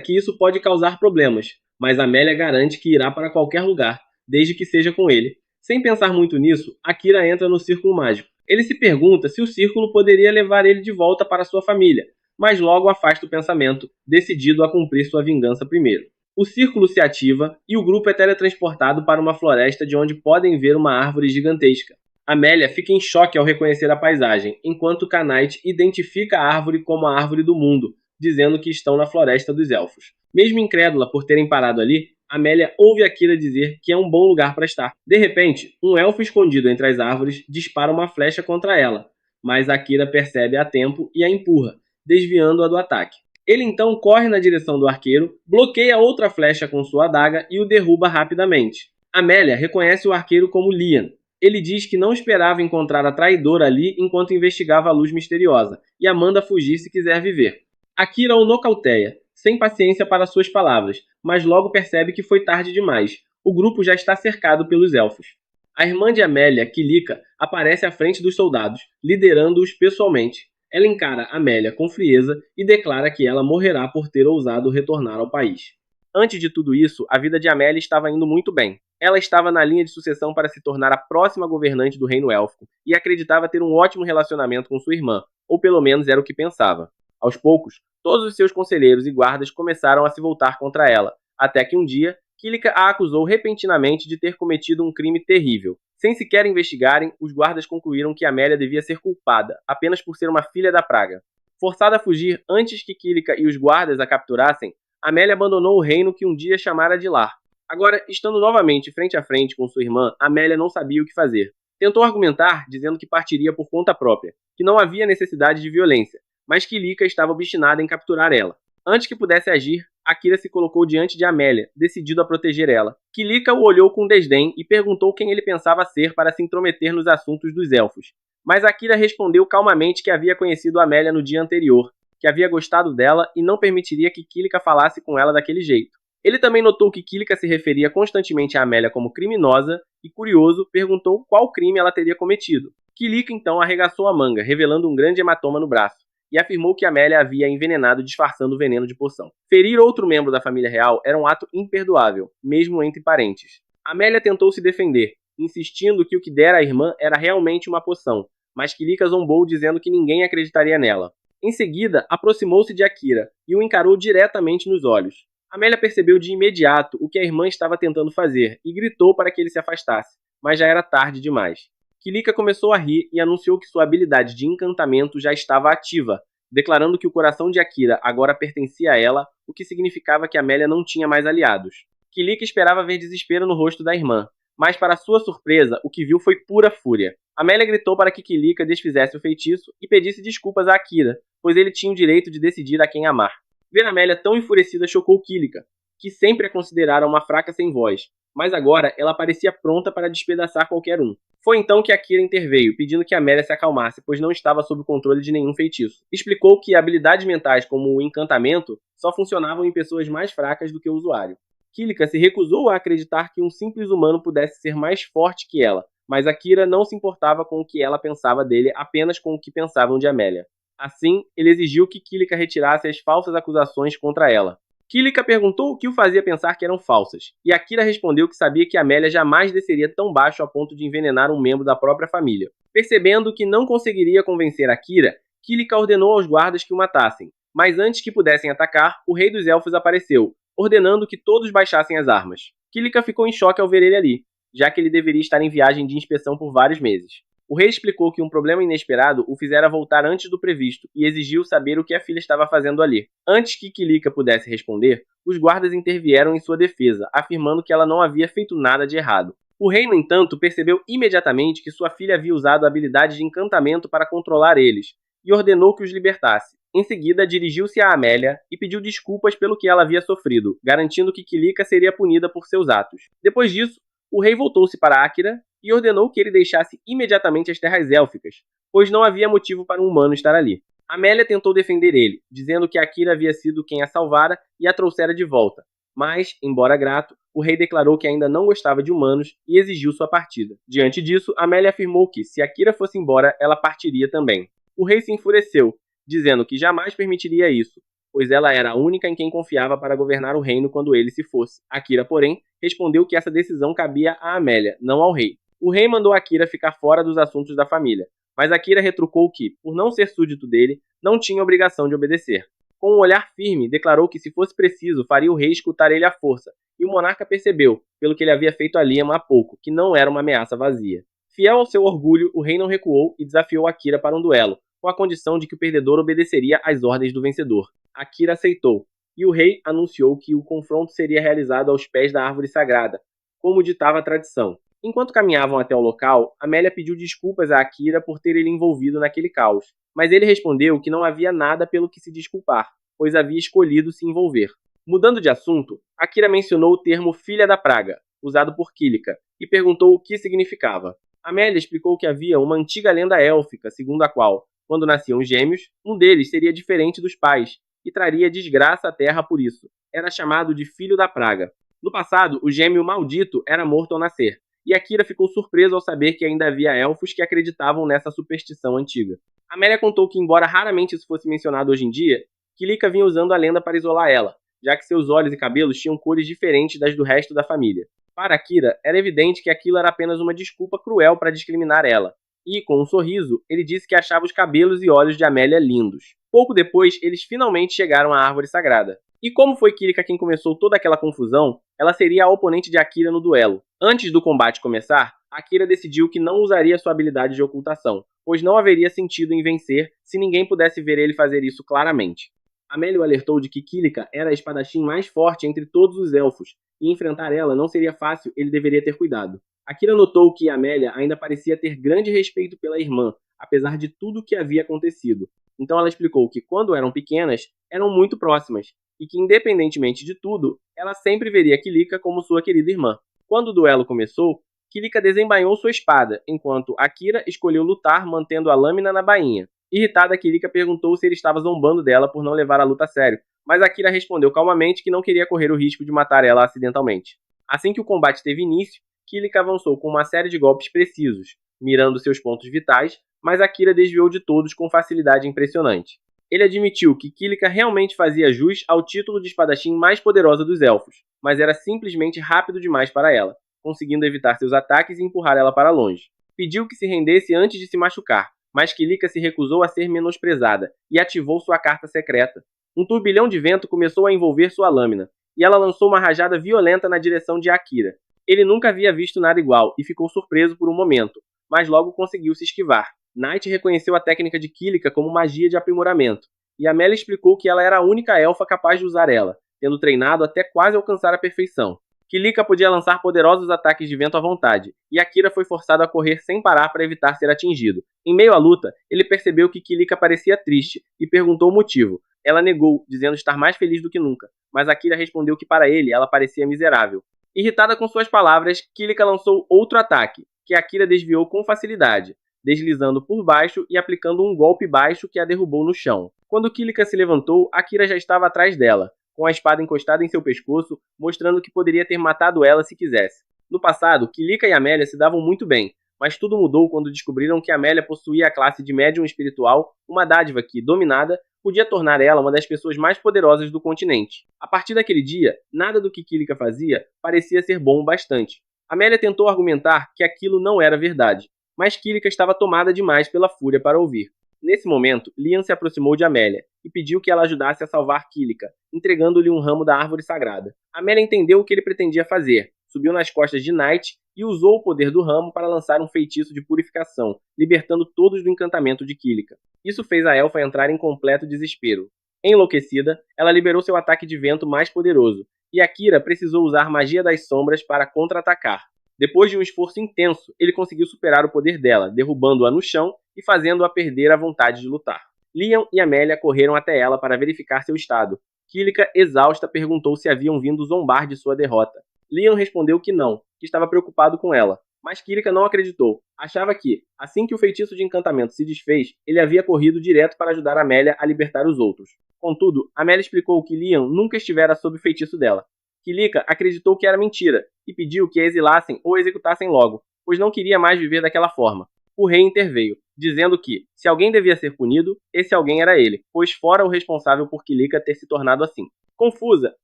S1: que isso pode causar problemas, mas Amélia garante que irá para qualquer lugar, desde que seja com ele. Sem pensar muito nisso, Akira entra no círculo mágico. Ele se pergunta se o círculo poderia levar ele de volta para sua família, mas logo afasta o pensamento, decidido a cumprir sua vingança primeiro. O círculo se ativa e o grupo é teletransportado para uma floresta de onde podem ver uma árvore gigantesca. Amélia fica em choque ao reconhecer a paisagem, enquanto Knight identifica a árvore como a árvore do mundo, dizendo que estão na floresta dos elfos. Mesmo incrédula por terem parado ali, Amélia ouve Akira dizer que é um bom lugar para estar. De repente, um elfo escondido entre as árvores dispara uma flecha contra ela, mas Akira percebe a tempo e a empurra, desviando-a do ataque. Ele então corre na direção do arqueiro, bloqueia outra flecha com sua adaga e o derruba rapidamente. Amélia reconhece o arqueiro como Lian. Ele diz que não esperava encontrar a traidora ali enquanto investigava a luz misteriosa, e a manda fugir se quiser viver. Akira o nocauteia, sem paciência para suas palavras, mas logo percebe que foi tarde demais. O grupo já está cercado pelos elfos. A irmã de Amélia, Kilika, aparece à frente dos soldados, liderando-os pessoalmente. Ela encara Amélia com frieza e declara que ela morrerá por ter ousado retornar ao país. Antes de tudo isso, a vida de Amélia estava indo muito bem. Ela estava na linha de sucessão para se tornar a próxima governante do reino élfico e acreditava ter um ótimo relacionamento com sua irmã, ou pelo menos era o que pensava. Aos poucos, todos os seus conselheiros e guardas começaram a se voltar contra ela, até que um dia, Kilika a acusou repentinamente de ter cometido um crime terrível. Sem sequer investigarem, os guardas concluíram que Amélia devia ser culpada, apenas por ser uma filha da praga. Forçada a fugir antes que Kilika e os guardas a capturassem, Amélia abandonou o reino que um dia chamara de lar. Agora, estando novamente frente a frente com sua irmã, Amélia não sabia o que fazer. Tentou argumentar, dizendo que partiria por conta própria, que não havia necessidade de violência, mas que Kilika estava obstinada em capturar ela. Antes que pudesse agir, Akira se colocou diante de Amélia, decidido a proteger ela. Kilika o olhou com desdém e perguntou quem ele pensava ser para se intrometer nos assuntos dos elfos. Mas Akira respondeu calmamente que havia conhecido Amélia no dia anterior, que havia gostado dela e não permitiria que Kilika falasse com ela daquele jeito. Ele também notou que Kilika se referia constantemente a Amélia como criminosa e, curioso, perguntou qual crime ela teria cometido. Kilika então arregaçou a manga, revelando um grande hematoma no braço, e afirmou que Amélia havia envenenado disfarçando o veneno de poção. Ferir outro membro da família real era um ato imperdoável, mesmo entre parentes. Amélia tentou se defender, insistindo que o que dera à irmã era realmente uma poção, mas Kilika zombou dizendo que ninguém acreditaria nela. Em seguida, aproximou-se de Akira e o encarou diretamente nos olhos. Amélia percebeu de imediato o que a irmã estava tentando fazer e gritou para que ele se afastasse, mas já era tarde demais. Kilika começou a rir e anunciou que sua habilidade de encantamento já estava ativa, declarando que o coração de Akira agora pertencia a ela, o que significava que Amélia não tinha mais aliados. Kilika esperava ver desespero no rosto da irmã, mas para sua surpresa, o que viu foi pura fúria. Amélia gritou para que Kilika desfizesse o feitiço e pedisse desculpas a Akira, pois ele tinha o direito de decidir a quem amar. Ver Amélia tão enfurecida chocou Kilika, que sempre a considerara uma fraca sem voz, mas agora ela parecia pronta para despedaçar qualquer um. Foi então que Akira interveio, pedindo que Amélia se acalmasse, pois não estava sob o controle de nenhum feitiço. Explicou que habilidades mentais como o encantamento só funcionavam em pessoas mais fracas do que o usuário. Kilika se recusou a acreditar que um simples humano pudesse ser mais forte que ela, mas Akira não se importava com o que ela pensava dele, apenas com o que pensavam de Amélia. Assim, ele exigiu que Kilika retirasse as falsas acusações contra ela. Kilika perguntou o que o fazia pensar que eram falsas, e Akira respondeu que sabia que Amélia jamais desceria tão baixo a ponto de envenenar um membro da própria família. Percebendo que não conseguiria convencer Akira, Kilika ordenou aos guardas que o matassem, mas antes que pudessem atacar, o rei dos elfos apareceu, ordenando que todos baixassem as armas. Kilika ficou em choque ao ver ele ali, já que ele deveria estar em viagem de inspeção por vários meses. O rei explicou que um problema inesperado o fizera voltar antes do previsto e exigiu saber o que a filha estava fazendo ali. Antes que Kilika pudesse responder, os guardas intervieram em sua defesa, afirmando que ela não havia feito nada de errado. O rei, no entanto, percebeu imediatamente que sua filha havia usado a habilidade de encantamento para controlar eles, e ordenou que os libertasse. Em seguida, dirigiu-se a Amélia e pediu desculpas pelo que ela havia sofrido, garantindo que Kilika seria punida por seus atos. Depois disso, o rei voltou-se para Akira e ordenou que ele deixasse imediatamente as terras élficas, pois não havia motivo para um humano estar ali. Amélia tentou defender ele, dizendo que Akira havia sido quem a salvara e a trouxera de volta, mas, embora grato, o rei declarou que ainda não gostava de humanos e exigiu sua partida. Diante disso, Amélia afirmou que, se Akira fosse embora, ela partiria também. O rei se enfureceu, dizendo que jamais permitiria isso, pois ela era a única em quem confiava para governar o reino quando ele se fosse. Akira, porém, respondeu que essa decisão cabia a Amélia, não ao rei. O rei mandou Akira ficar fora dos assuntos da família, mas Akira retrucou que, por não ser súdito dele, não tinha obrigação de obedecer. Com um olhar firme, declarou que se fosse preciso, faria o rei escutar ele à força, e o monarca percebeu, pelo que ele havia feito a Liam há pouco, que não era uma ameaça vazia. Fiel ao seu orgulho, o rei não recuou e desafiou Akira para um duelo, com a condição de que o perdedor obedeceria às ordens do vencedor. Akira aceitou, e o rei anunciou que o confronto seria realizado aos pés da árvore sagrada, como ditava a tradição. Enquanto caminhavam até o local, Amélia pediu desculpas a Akira por ter ele envolvido naquele caos, mas ele respondeu que não havia nada pelo que se desculpar, pois havia escolhido se envolver. Mudando de assunto, Akira mencionou o termo filha da praga, usado por Kilika, e perguntou o que significava. Amélia explicou que havia uma antiga lenda élfica, segundo a qual, quando nasciam gêmeos, um deles seria diferente dos pais e traria desgraça à terra por isso. Era chamado de filho da praga. No passado, o gêmeo maldito era morto ao nascer, e Akira ficou surpreso ao saber que ainda havia elfos que acreditavam nessa superstição antiga. Amélia contou que, embora raramente isso fosse mencionado hoje em dia, Kilika vinha usando a lenda para isolar ela, já que seus olhos e cabelos tinham cores diferentes das do resto da família. Para Akira, era evidente que aquilo era apenas uma desculpa cruel para discriminar ela, e, com um sorriso, ele disse que achava os cabelos e olhos de Amélia lindos. Pouco depois, eles finalmente chegaram à árvore sagrada. E como foi Kilika quem começou toda aquela confusão, ela seria a oponente de Akira no duelo. Antes do combate começar, Akira decidiu que não usaria sua habilidade de ocultação, pois não haveria sentido em vencer se ninguém pudesse ver ele fazer isso claramente. Amélia o alertou de que Kilika era a espadachim mais forte entre todos os elfos, e enfrentar ela não seria fácil, ele deveria ter cuidado. Akira notou que Amélia ainda parecia ter grande respeito pela irmã, apesar de tudo o que havia acontecido. Então ela explicou que quando eram pequenas, eram muito próximas, e que independentemente de tudo, ela sempre veria Kilika como sua querida irmã. Quando o duelo começou, Kilika desembainhou sua espada, enquanto Akira escolheu lutar mantendo a lâmina na bainha. Irritada, Kilika perguntou se ele estava zombando dela por não levar a luta a sério, mas Akira respondeu calmamente que não queria correr o risco de matar ela acidentalmente. Assim que o combate teve início, Kilika avançou com uma série de golpes precisos, mirando seus pontos vitais, mas Akira desviou de todos com facilidade impressionante. Ele admitiu que Kilika realmente fazia jus ao título de espadachim mais poderosa dos elfos, mas era simplesmente rápido demais para ela, conseguindo evitar seus ataques e empurrar ela para longe. Pediu que se rendesse antes de se machucar, mas Kilika se recusou a ser menosprezada e ativou sua carta secreta. Um turbilhão de vento começou a envolver sua lâmina, e ela lançou uma rajada violenta na direção de Akira. Ele nunca havia visto nada igual e ficou surpreso por um momento, mas logo conseguiu se esquivar. Knight reconheceu a técnica de Kilika como magia de aprimoramento, e Amélia explicou que ela era a única elfa capaz de usar ela, tendo treinado até quase alcançar a perfeição. Kilika podia lançar poderosos ataques de vento à vontade, e Akira foi forçado a correr sem parar para evitar ser atingido. Em meio à luta, ele percebeu que Kilika parecia triste e perguntou o motivo. Ela negou, dizendo estar mais feliz do que nunca, mas Akira respondeu que para ele ela parecia miserável. Irritada com suas palavras, Kilika lançou outro ataque, que Akira desviou com facilidade, deslizando por baixo e aplicando um golpe baixo que a derrubou no chão. Quando Kilika se levantou, Akira já estava atrás dela, com a espada encostada em seu pescoço, mostrando que poderia ter matado ela se quisesse. No passado, Kilika e Amélia se davam muito bem, mas tudo mudou quando descobriram que Amélia possuía a classe de médium espiritual, uma dádiva que, dominada, podia tornar ela uma das pessoas mais poderosas do continente. A partir daquele dia, nada do que Kilika fazia parecia ser bom o bastante. Amélia tentou argumentar que aquilo não era verdade, mas Kilika estava tomada demais pela fúria para ouvir. Nesse momento, Liam se aproximou de Amélia e pediu que ela ajudasse a salvar Kilika, entregando-lhe um ramo da árvore sagrada. Amélia entendeu o que ele pretendia fazer, subiu nas costas de Knight e usou o poder do ramo para lançar um feitiço de purificação, libertando todos do encantamento de Kilika. Isso fez a elfa entrar em completo desespero. Enlouquecida, ela liberou seu ataque de vento mais poderoso, e Akira precisou usar magia das sombras para contra-atacar. Depois de um esforço intenso, ele conseguiu superar o poder dela, derrubando-a no chão e fazendo-a perder a vontade de lutar. Liam e Amélia correram até ela para verificar seu estado. Kilika, exausta, perguntou se haviam vindo zombar de sua derrota. Liam respondeu que não, que estava preocupado com ela. Mas Kilika não acreditou. Achava que, assim que o feitiço de encantamento se desfez, ele havia corrido direto para ajudar Amélia a libertar os outros. Contudo, Amélia explicou que Liam nunca estivera sob o feitiço dela. Kilika acreditou que era mentira e pediu que a exilassem ou executassem logo, pois não queria mais viver daquela forma. O rei interveio, dizendo que, se alguém devia ser punido, esse alguém era ele, pois fora o responsável por Kilika ter se tornado assim. Confusa,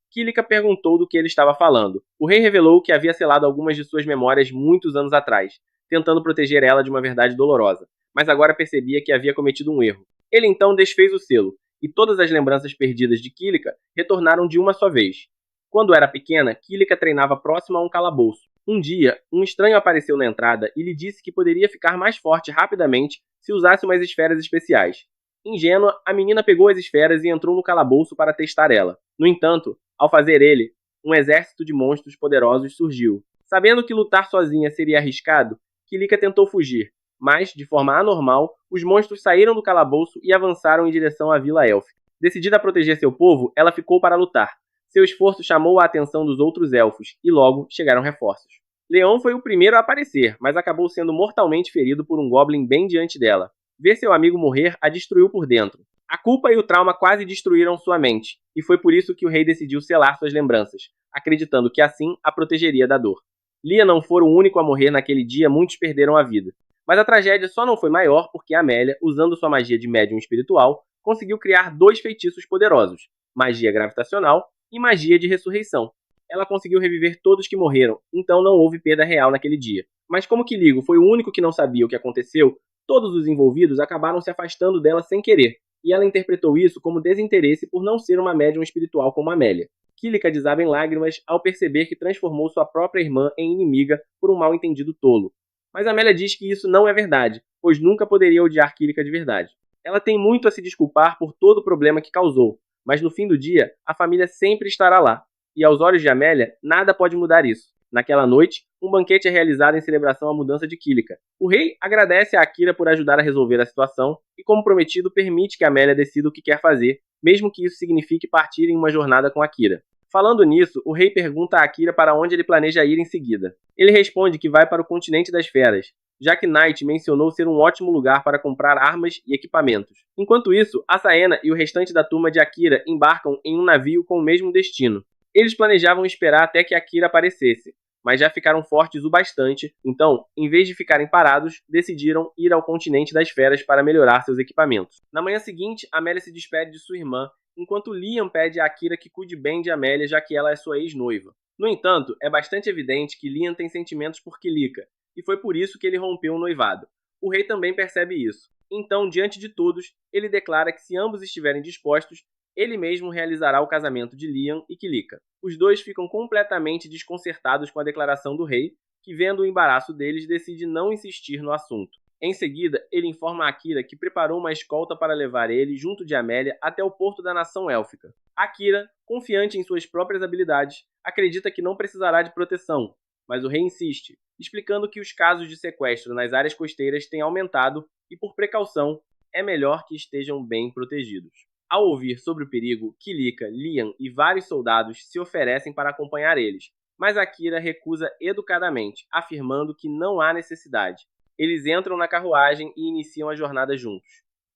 S1: Kilika perguntou do que ele estava falando. O rei revelou que havia selado algumas de suas memórias muitos anos atrás, tentando proteger ela de uma verdade dolorosa, mas agora percebia que havia cometido um erro. Ele então desfez o selo, e todas as lembranças perdidas de Kilika retornaram de uma só vez. Quando era pequena, Kilika treinava próximo a um calabouço. Um dia, um estranho apareceu na entrada e lhe disse que poderia ficar mais forte rapidamente se usasse umas esferas especiais. Ingênua, a menina pegou as esferas e entrou no calabouço para testar ela. No entanto, ao fazer ele, um exército de monstros poderosos surgiu. Sabendo que lutar sozinha seria arriscado, Kilika tentou fugir, mas, de forma anormal, os monstros saíram do calabouço e avançaram em direção à Vila Élfica. Decidida a proteger seu povo, ela ficou para lutar. Seu esforço chamou a atenção dos outros elfos, e logo chegaram reforços. Leon foi o primeiro a aparecer, mas acabou sendo mortalmente ferido por um goblin bem diante dela. Ver seu amigo morrer a destruiu por dentro. A culpa e o trauma quase destruíram sua mente, e foi por isso que o rei decidiu selar suas lembranças, acreditando que assim a protegeria da dor. Lia não for o único a morrer naquele dia, muitos perderam a vida. Mas a tragédia só não foi maior porque Amélia, usando sua magia de médium espiritual, conseguiu criar 2 feitiços poderosos, magia gravitacional e magia de ressurreição. Ela conseguiu reviver todos que morreram, então não houve perda real naquele dia. Mas como Kiligo foi o único que não sabia o que aconteceu, todos os envolvidos acabaram se afastando dela sem querer, e ela interpretou isso como desinteresse por não ser uma médium espiritual como Amélia. Kilika desaba em lágrimas ao perceber que transformou sua própria irmã em inimiga por um mal-entendido tolo. Mas Amélia diz que isso não é verdade, pois nunca poderia odiar Kilika de verdade. Ela tem muito a se desculpar por todo o problema que causou, mas no fim do dia, a família sempre estará lá. E aos olhos de Amélia, nada pode mudar isso. Naquela noite, um banquete é realizado em celebração à mudança de Kilika. O rei agradece a Akira por ajudar a resolver a situação e, como prometido, permite que Amélia decida o que quer fazer, mesmo que isso signifique partir em uma jornada com Akira. Falando nisso, o rei pergunta a Akira para onde ele planeja ir em seguida. Ele responde que vai para o continente das feras, já que Knight mencionou ser um ótimo lugar para comprar armas e equipamentos. Enquanto isso, Asaena e o restante da turma de Akira embarcam em um navio com o mesmo destino. Eles planejavam esperar até que Akira aparecesse, mas já ficaram fortes o bastante, então, em vez de ficarem parados, decidiram ir ao continente das feras para melhorar seus equipamentos. Na manhã seguinte, Amélia se despede de sua irmã, enquanto Liam pede a Akira que cuide bem de Amélia, já que ela é sua ex-noiva. No entanto, é bastante evidente que Liam tem sentimentos por Kilika, e foi por isso que ele rompeu o noivado. O rei também percebe isso. Então, diante de todos, ele declara que se ambos estiverem dispostos, ele mesmo realizará o casamento de Liam e Kilika. Os dois ficam completamente desconcertados com a declaração do rei, que, vendo o embaraço deles, decide não insistir no assunto. Em seguida, ele informa a Akira que preparou uma escolta para levar ele, junto de Amélia, até o porto da nação élfica. Akira, confiante em suas próprias habilidades, acredita que não precisará de proteção, mas o rei insiste, explicando que os casos de sequestro nas áreas costeiras têm aumentado e, por precaução, é melhor que estejam bem protegidos. Ao ouvir sobre o perigo, Kilika, Liam e vários soldados se oferecem para acompanhar eles, mas Akira recusa educadamente, afirmando que não há necessidade. Eles entram na carruagem e iniciam a jornada juntos.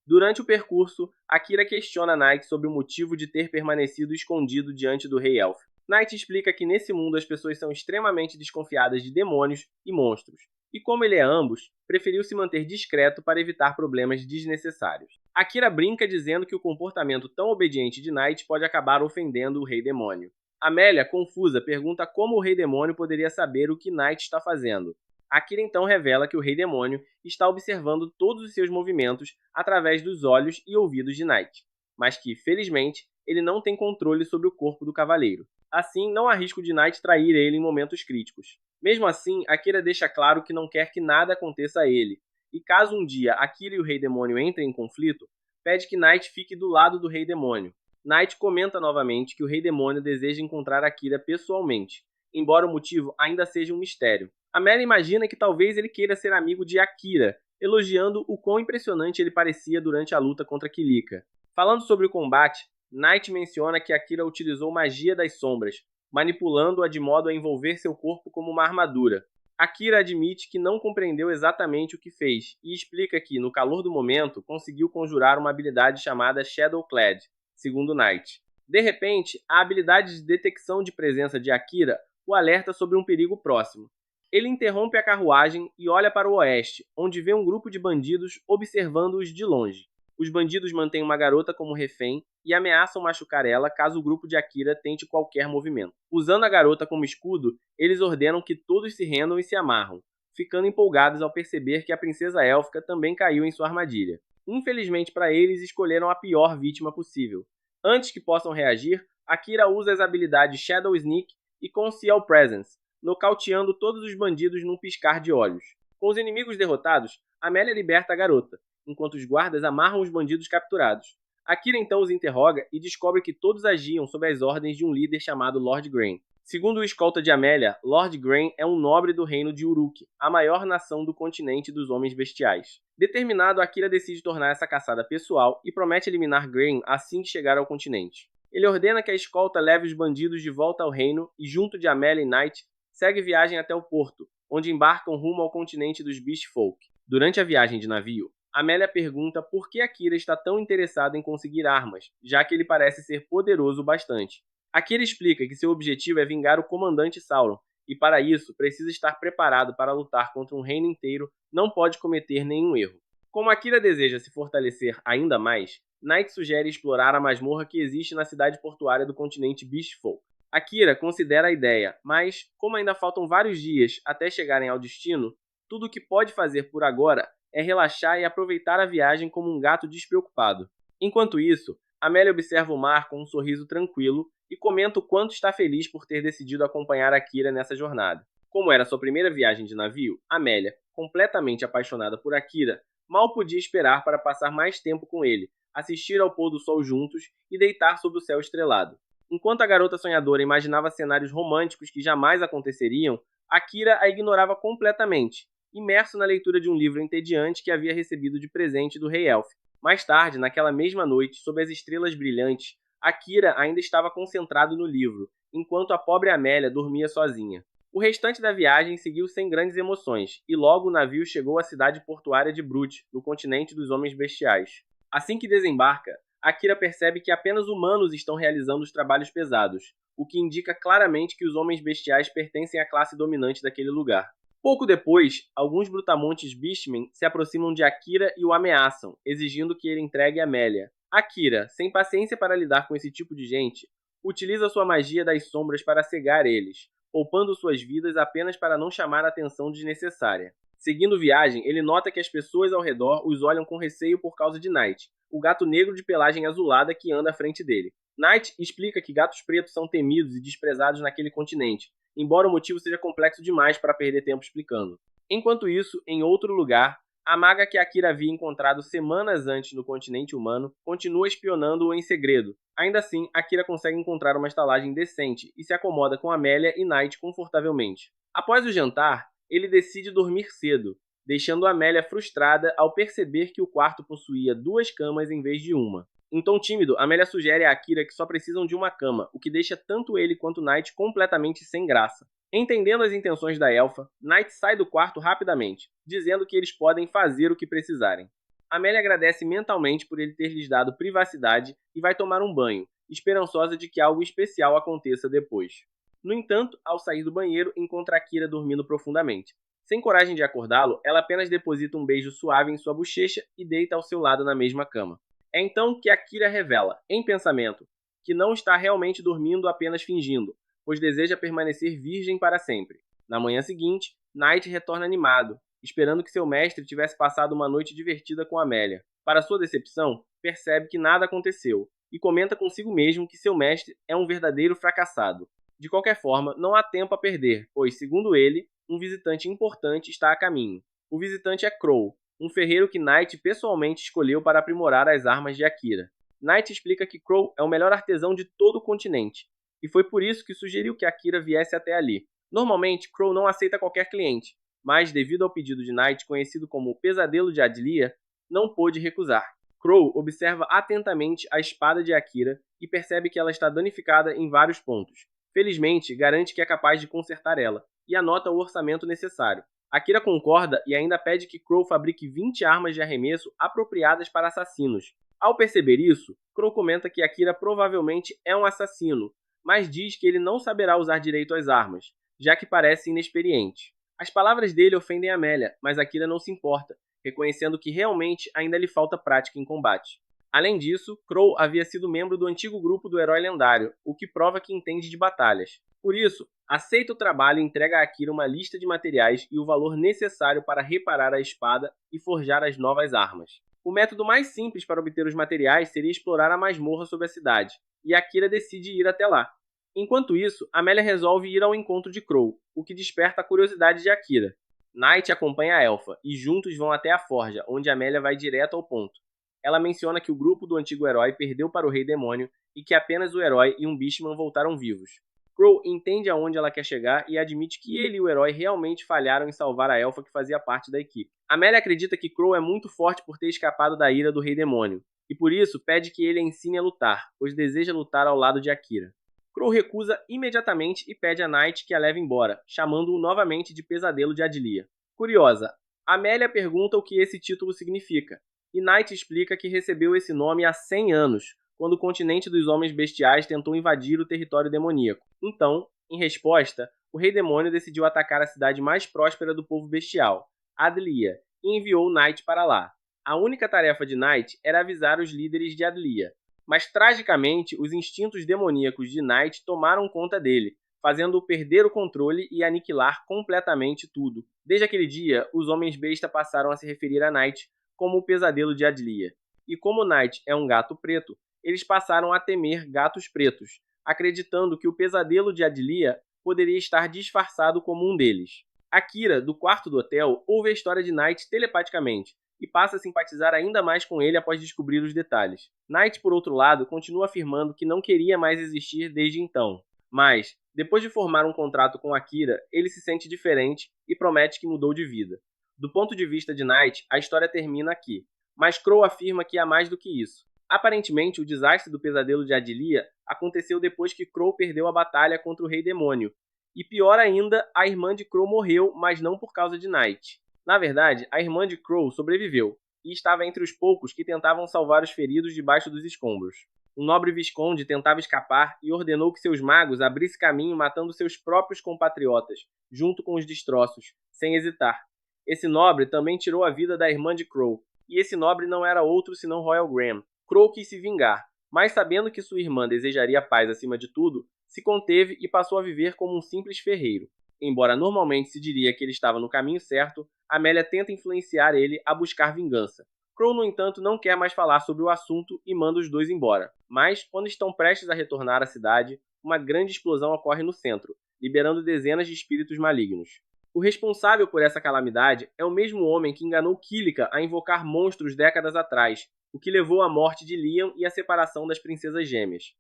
S1: Durante o percurso, Akira questiona Knight sobre o motivo de ter permanecido escondido diante do rei elfo. Knight explica que nesse mundo as pessoas são extremamente desconfiadas de demônios e monstros, e como ele é ambos, preferiu se manter discreto para evitar problemas desnecessários. Akira brinca dizendo que o comportamento tão obediente de Knight pode acabar ofendendo o Rei Demônio. Amélia, confusa, pergunta como o Rei Demônio poderia saber o que Knight está fazendo. Akira então revela que o Rei Demônio está observando todos os seus movimentos através dos olhos e ouvidos de Knight, mas que, felizmente, ele não tem controle sobre o corpo do cavaleiro. Assim, não há risco de Knight trair ele em momentos críticos. Mesmo assim, Akira deixa claro que não quer que nada aconteça a ele, e caso um dia Akira e o Rei Demônio entrem em conflito, pede que Knight fique do lado do Rei Demônio. Knight comenta novamente que o Rei Demônio deseja encontrar Akira pessoalmente, embora o motivo ainda seja um mistério. Amélia imagina que talvez ele queira ser amigo de Akira, elogiando o quão impressionante ele parecia durante a luta contra Kilika. Falando sobre o combate, Knight menciona que Akira utilizou magia das sombras, manipulando-a de modo a envolver seu corpo como uma armadura. Akira admite que não compreendeu exatamente o que fez e explica que, no calor do momento, conseguiu conjurar uma habilidade chamada Shadowclad, segundo Knight. De repente, a habilidade de detecção de presença de Akira o alerta sobre um perigo próximo. Ele interrompe a carruagem e olha para o oeste, onde vê um grupo de bandidos observando-os de longe. Os bandidos mantêm uma garota como refém e ameaçam machucar ela caso o grupo de Akira tente qualquer movimento. Usando a garota como escudo, eles ordenam que todos se rendam e se amarram, ficando empolgados ao perceber que a princesa élfica também caiu em sua armadilha. Infelizmente para eles, escolheram a pior vítima possível. Antes que possam reagir, Akira usa as habilidades Shadow Sneak e Conceal Presence, nocauteando todos os bandidos num piscar de olhos. Com os inimigos derrotados, Amélia liberta a garota, enquanto os guardas amarram os bandidos capturados. Akira então os interroga e descobre que todos agiam sob as ordens de um líder chamado Lord Grain. Segundo o escolta de Amélia, Lord Grain é um nobre do reino de Uruk, a maior nação do continente dos homens bestiais. Determinado, Akira decide tornar essa caçada pessoal e promete eliminar Grain assim que chegar ao continente. Ele ordena que a escolta leve os bandidos de volta ao reino e, junto de Amélia e Knight, segue viagem até o porto, onde embarcam rumo ao continente dos Beast Folk. Durante a viagem de navio, Amélia pergunta por que Akira está tão interessado em conseguir armas, já que ele parece ser poderoso bastante. Akira explica que seu objetivo é vingar o comandante Sauron, e para isso precisa estar preparado para lutar contra um reino inteiro, não pode cometer nenhum erro. Como Akira deseja se fortalecer ainda mais, Knight sugere explorar a masmorra que existe na cidade portuária do continente Beastfolk. Akira considera a ideia, mas, como ainda faltam vários dias até chegarem ao destino, tudo o que pode fazer por agora é relaxar e aproveitar a viagem como um gato despreocupado. Enquanto isso, Amélia observa o mar com um sorriso tranquilo e comenta o quanto está feliz por ter decidido acompanhar Akira nessa jornada. Como era sua primeira viagem de navio, Amélia, completamente apaixonada por Akira, mal podia esperar para passar mais tempo com ele, assistir ao pôr do sol juntos e deitar sob o céu estrelado. Enquanto a garota sonhadora imaginava cenários românticos que jamais aconteceriam, Akira a ignorava completamente, imerso na leitura de um livro entediante que havia recebido de presente do Rei Elf. Mais tarde, naquela mesma noite, sob as estrelas brilhantes, Akira ainda estava concentrado no livro, enquanto a pobre Amélia dormia sozinha. O restante da viagem seguiu sem grandes emoções, e logo o navio chegou à cidade portuária de Brut, no continente dos Homens Bestiais. Assim que desembarca, Akira percebe que apenas humanos estão realizando os trabalhos pesados, o que indica claramente que os Homens Bestiais pertencem à classe dominante daquele lugar. Pouco depois, alguns brutamontes Beastmen se aproximam de Akira e o ameaçam, exigindo que ele entregue Amélia. Akira, sem paciência para lidar com esse tipo de gente, utiliza sua magia das sombras para cegar eles, poupando suas vidas apenas para não chamar a atenção desnecessária. Seguindo viagem, ele nota que as pessoas ao redor os olham com receio por causa de Knight, o gato negro de pelagem azulada que anda à frente dele. Knight explica que gatos pretos são temidos e desprezados naquele continente, embora o motivo seja complexo demais para perder tempo explicando. Enquanto isso, em outro lugar, a maga que Akira havia encontrado semanas antes no continente humano continua espionando-o em segredo. Ainda assim, Akira consegue encontrar uma estalagem decente e se acomoda com Amélia e Knight confortavelmente. Após o jantar, ele decide dormir cedo, deixando Amélia frustrada ao perceber que o quarto possuía 2 camas em vez de uma. Em tom tímido, Amélia sugere a Akira que só precisam de uma cama, o que deixa tanto ele quanto Knight completamente sem graça. Entendendo as intenções da elfa, Knight sai do quarto rapidamente, dizendo que eles podem fazer o que precisarem. Amélia agradece mentalmente por ele ter lhes dado privacidade e vai tomar um banho, esperançosa de que algo especial aconteça depois. No entanto, ao sair do banheiro, encontra Akira dormindo profundamente. Sem coragem de acordá-lo, ela apenas deposita um beijo suave em sua bochecha e deita ao seu lado na mesma cama. É então que Akira revela, em pensamento, que não está realmente dormindo apenas fingindo, pois deseja permanecer virgem para sempre. Na manhã seguinte, Knight retorna animado, esperando que seu mestre tivesse passado uma noite divertida com Amélia. Para sua decepção, percebe que nada aconteceu, e comenta consigo mesmo que seu mestre é um verdadeiro fracassado. De qualquer forma, não há tempo a perder, pois, segundo ele, um visitante importante está a caminho. O visitante é Crow, um ferreiro que Knight pessoalmente escolheu para aprimorar as armas de Akira. Knight explica que Crow é o melhor artesão de todo o continente, e foi por isso que sugeriu que Akira viesse até ali. Normalmente, Crow não aceita qualquer cliente, mas, devido ao pedido de Knight, conhecido como o Pesadelo de Adlia, não pôde recusar. Crow observa atentamente a espada de Akira e percebe que ela está danificada em vários pontos. Felizmente, garante que é capaz de consertar ela, e anota o orçamento necessário. Akira concorda e ainda pede que Crow fabrique 20 armas de arremesso apropriadas para assassinos. Ao perceber isso, Crow comenta que Akira provavelmente é um assassino, mas diz que ele não saberá usar direito as armas, já que parece inexperiente. As palavras dele ofendem Amélia, mas Akira não se importa, reconhecendo que realmente ainda lhe falta prática em combate. Além disso, Crow havia sido membro do antigo grupo do Herói Lendário, o que prova que entende de batalhas. Por isso, aceita o trabalho e entrega a Akira uma lista de materiais e o valor necessário para reparar a espada e forjar as novas armas. O método mais simples para obter os materiais seria explorar a masmorra sobre a cidade, e Akira decide ir até lá. Enquanto isso, Amélia resolve ir ao encontro de Crow, o que desperta a curiosidade de Akira. Knight acompanha a elfa, e juntos vão até a forja, onde Amélia vai direto ao ponto. Ela menciona que o grupo do antigo herói perdeu para o Rei Demônio e que apenas o herói e um Beastman voltaram vivos. Crow entende aonde ela quer chegar e admite que ele e o herói realmente falharam em salvar a elfa que fazia parte da equipe. Amélia acredita que Crow é muito forte por ter escapado da ira do Rei Demônio, e por isso pede que ele a ensine a lutar, pois deseja lutar ao lado de Akira. Crow recusa imediatamente e pede a Night que a leve embora, chamando-o novamente de Pesadelo de Adlia. Curiosa, Amélia pergunta o que esse título significa, e Night explica que recebeu esse nome há 100 anos, quando o continente dos homens bestiais tentou invadir o território demoníaco. Então, em resposta, o Rei Demônio decidiu atacar a cidade mais próspera do povo bestial, Adlia, e enviou Night para lá. A única tarefa de Night era avisar os líderes de Adlia, mas tragicamente os instintos demoníacos de Night tomaram conta dele, fazendo-o perder o controle e aniquilar completamente tudo. Desde aquele dia, os homens besta passaram a se referir a Night como o Pesadelo de Adlia. E como Night é um gato preto, eles passaram a temer gatos pretos, acreditando que o Pesadelo de Adlia poderia estar disfarçado como um deles. Akira, do quarto do hotel, ouve a história de Night telepaticamente e passa a simpatizar ainda mais com ele após descobrir os detalhes. Night, por outro lado, continua afirmando que não queria mais existir desde então. Mas, depois de formar um contrato com Akira, ele se sente diferente e promete que mudou de vida. Do ponto de vista de Night, a história termina aqui, mas Crow afirma que há mais do que isso. Aparentemente, o desastre do Pesadelo de Adlia aconteceu depois que Crow perdeu a batalha contra o Rei Demônio. E pior ainda, a irmã de Crow morreu, mas não por causa de Night. Na verdade, a irmã de Crow sobreviveu, e estava entre os poucos que tentavam salvar os feridos debaixo dos escombros. Um nobre visconde tentava escapar e ordenou que seus magos abrissem caminho matando seus próprios compatriotas, junto com os destroços, sem hesitar. Esse nobre também tirou a vida da irmã de Crow, e esse nobre não era outro senão Royal Graham. Crow quis se vingar, mas sabendo que sua irmã desejaria paz acima de tudo, se conteve e passou a viver como um simples ferreiro. Embora normalmente se diria que ele estava no caminho certo, Amélia tenta influenciar ele a buscar vingança. Crow, no entanto, não quer mais falar sobre o assunto e manda os dois embora. Mas, quando estão prestes a retornar à cidade, uma grande explosão ocorre no centro, liberando dezenas de espíritos malignos. O responsável por essa calamidade é o mesmo homem que enganou Kilika a invocar monstros décadas atrás, o que levou à morte de Liam e à separação das princesas gêmeas.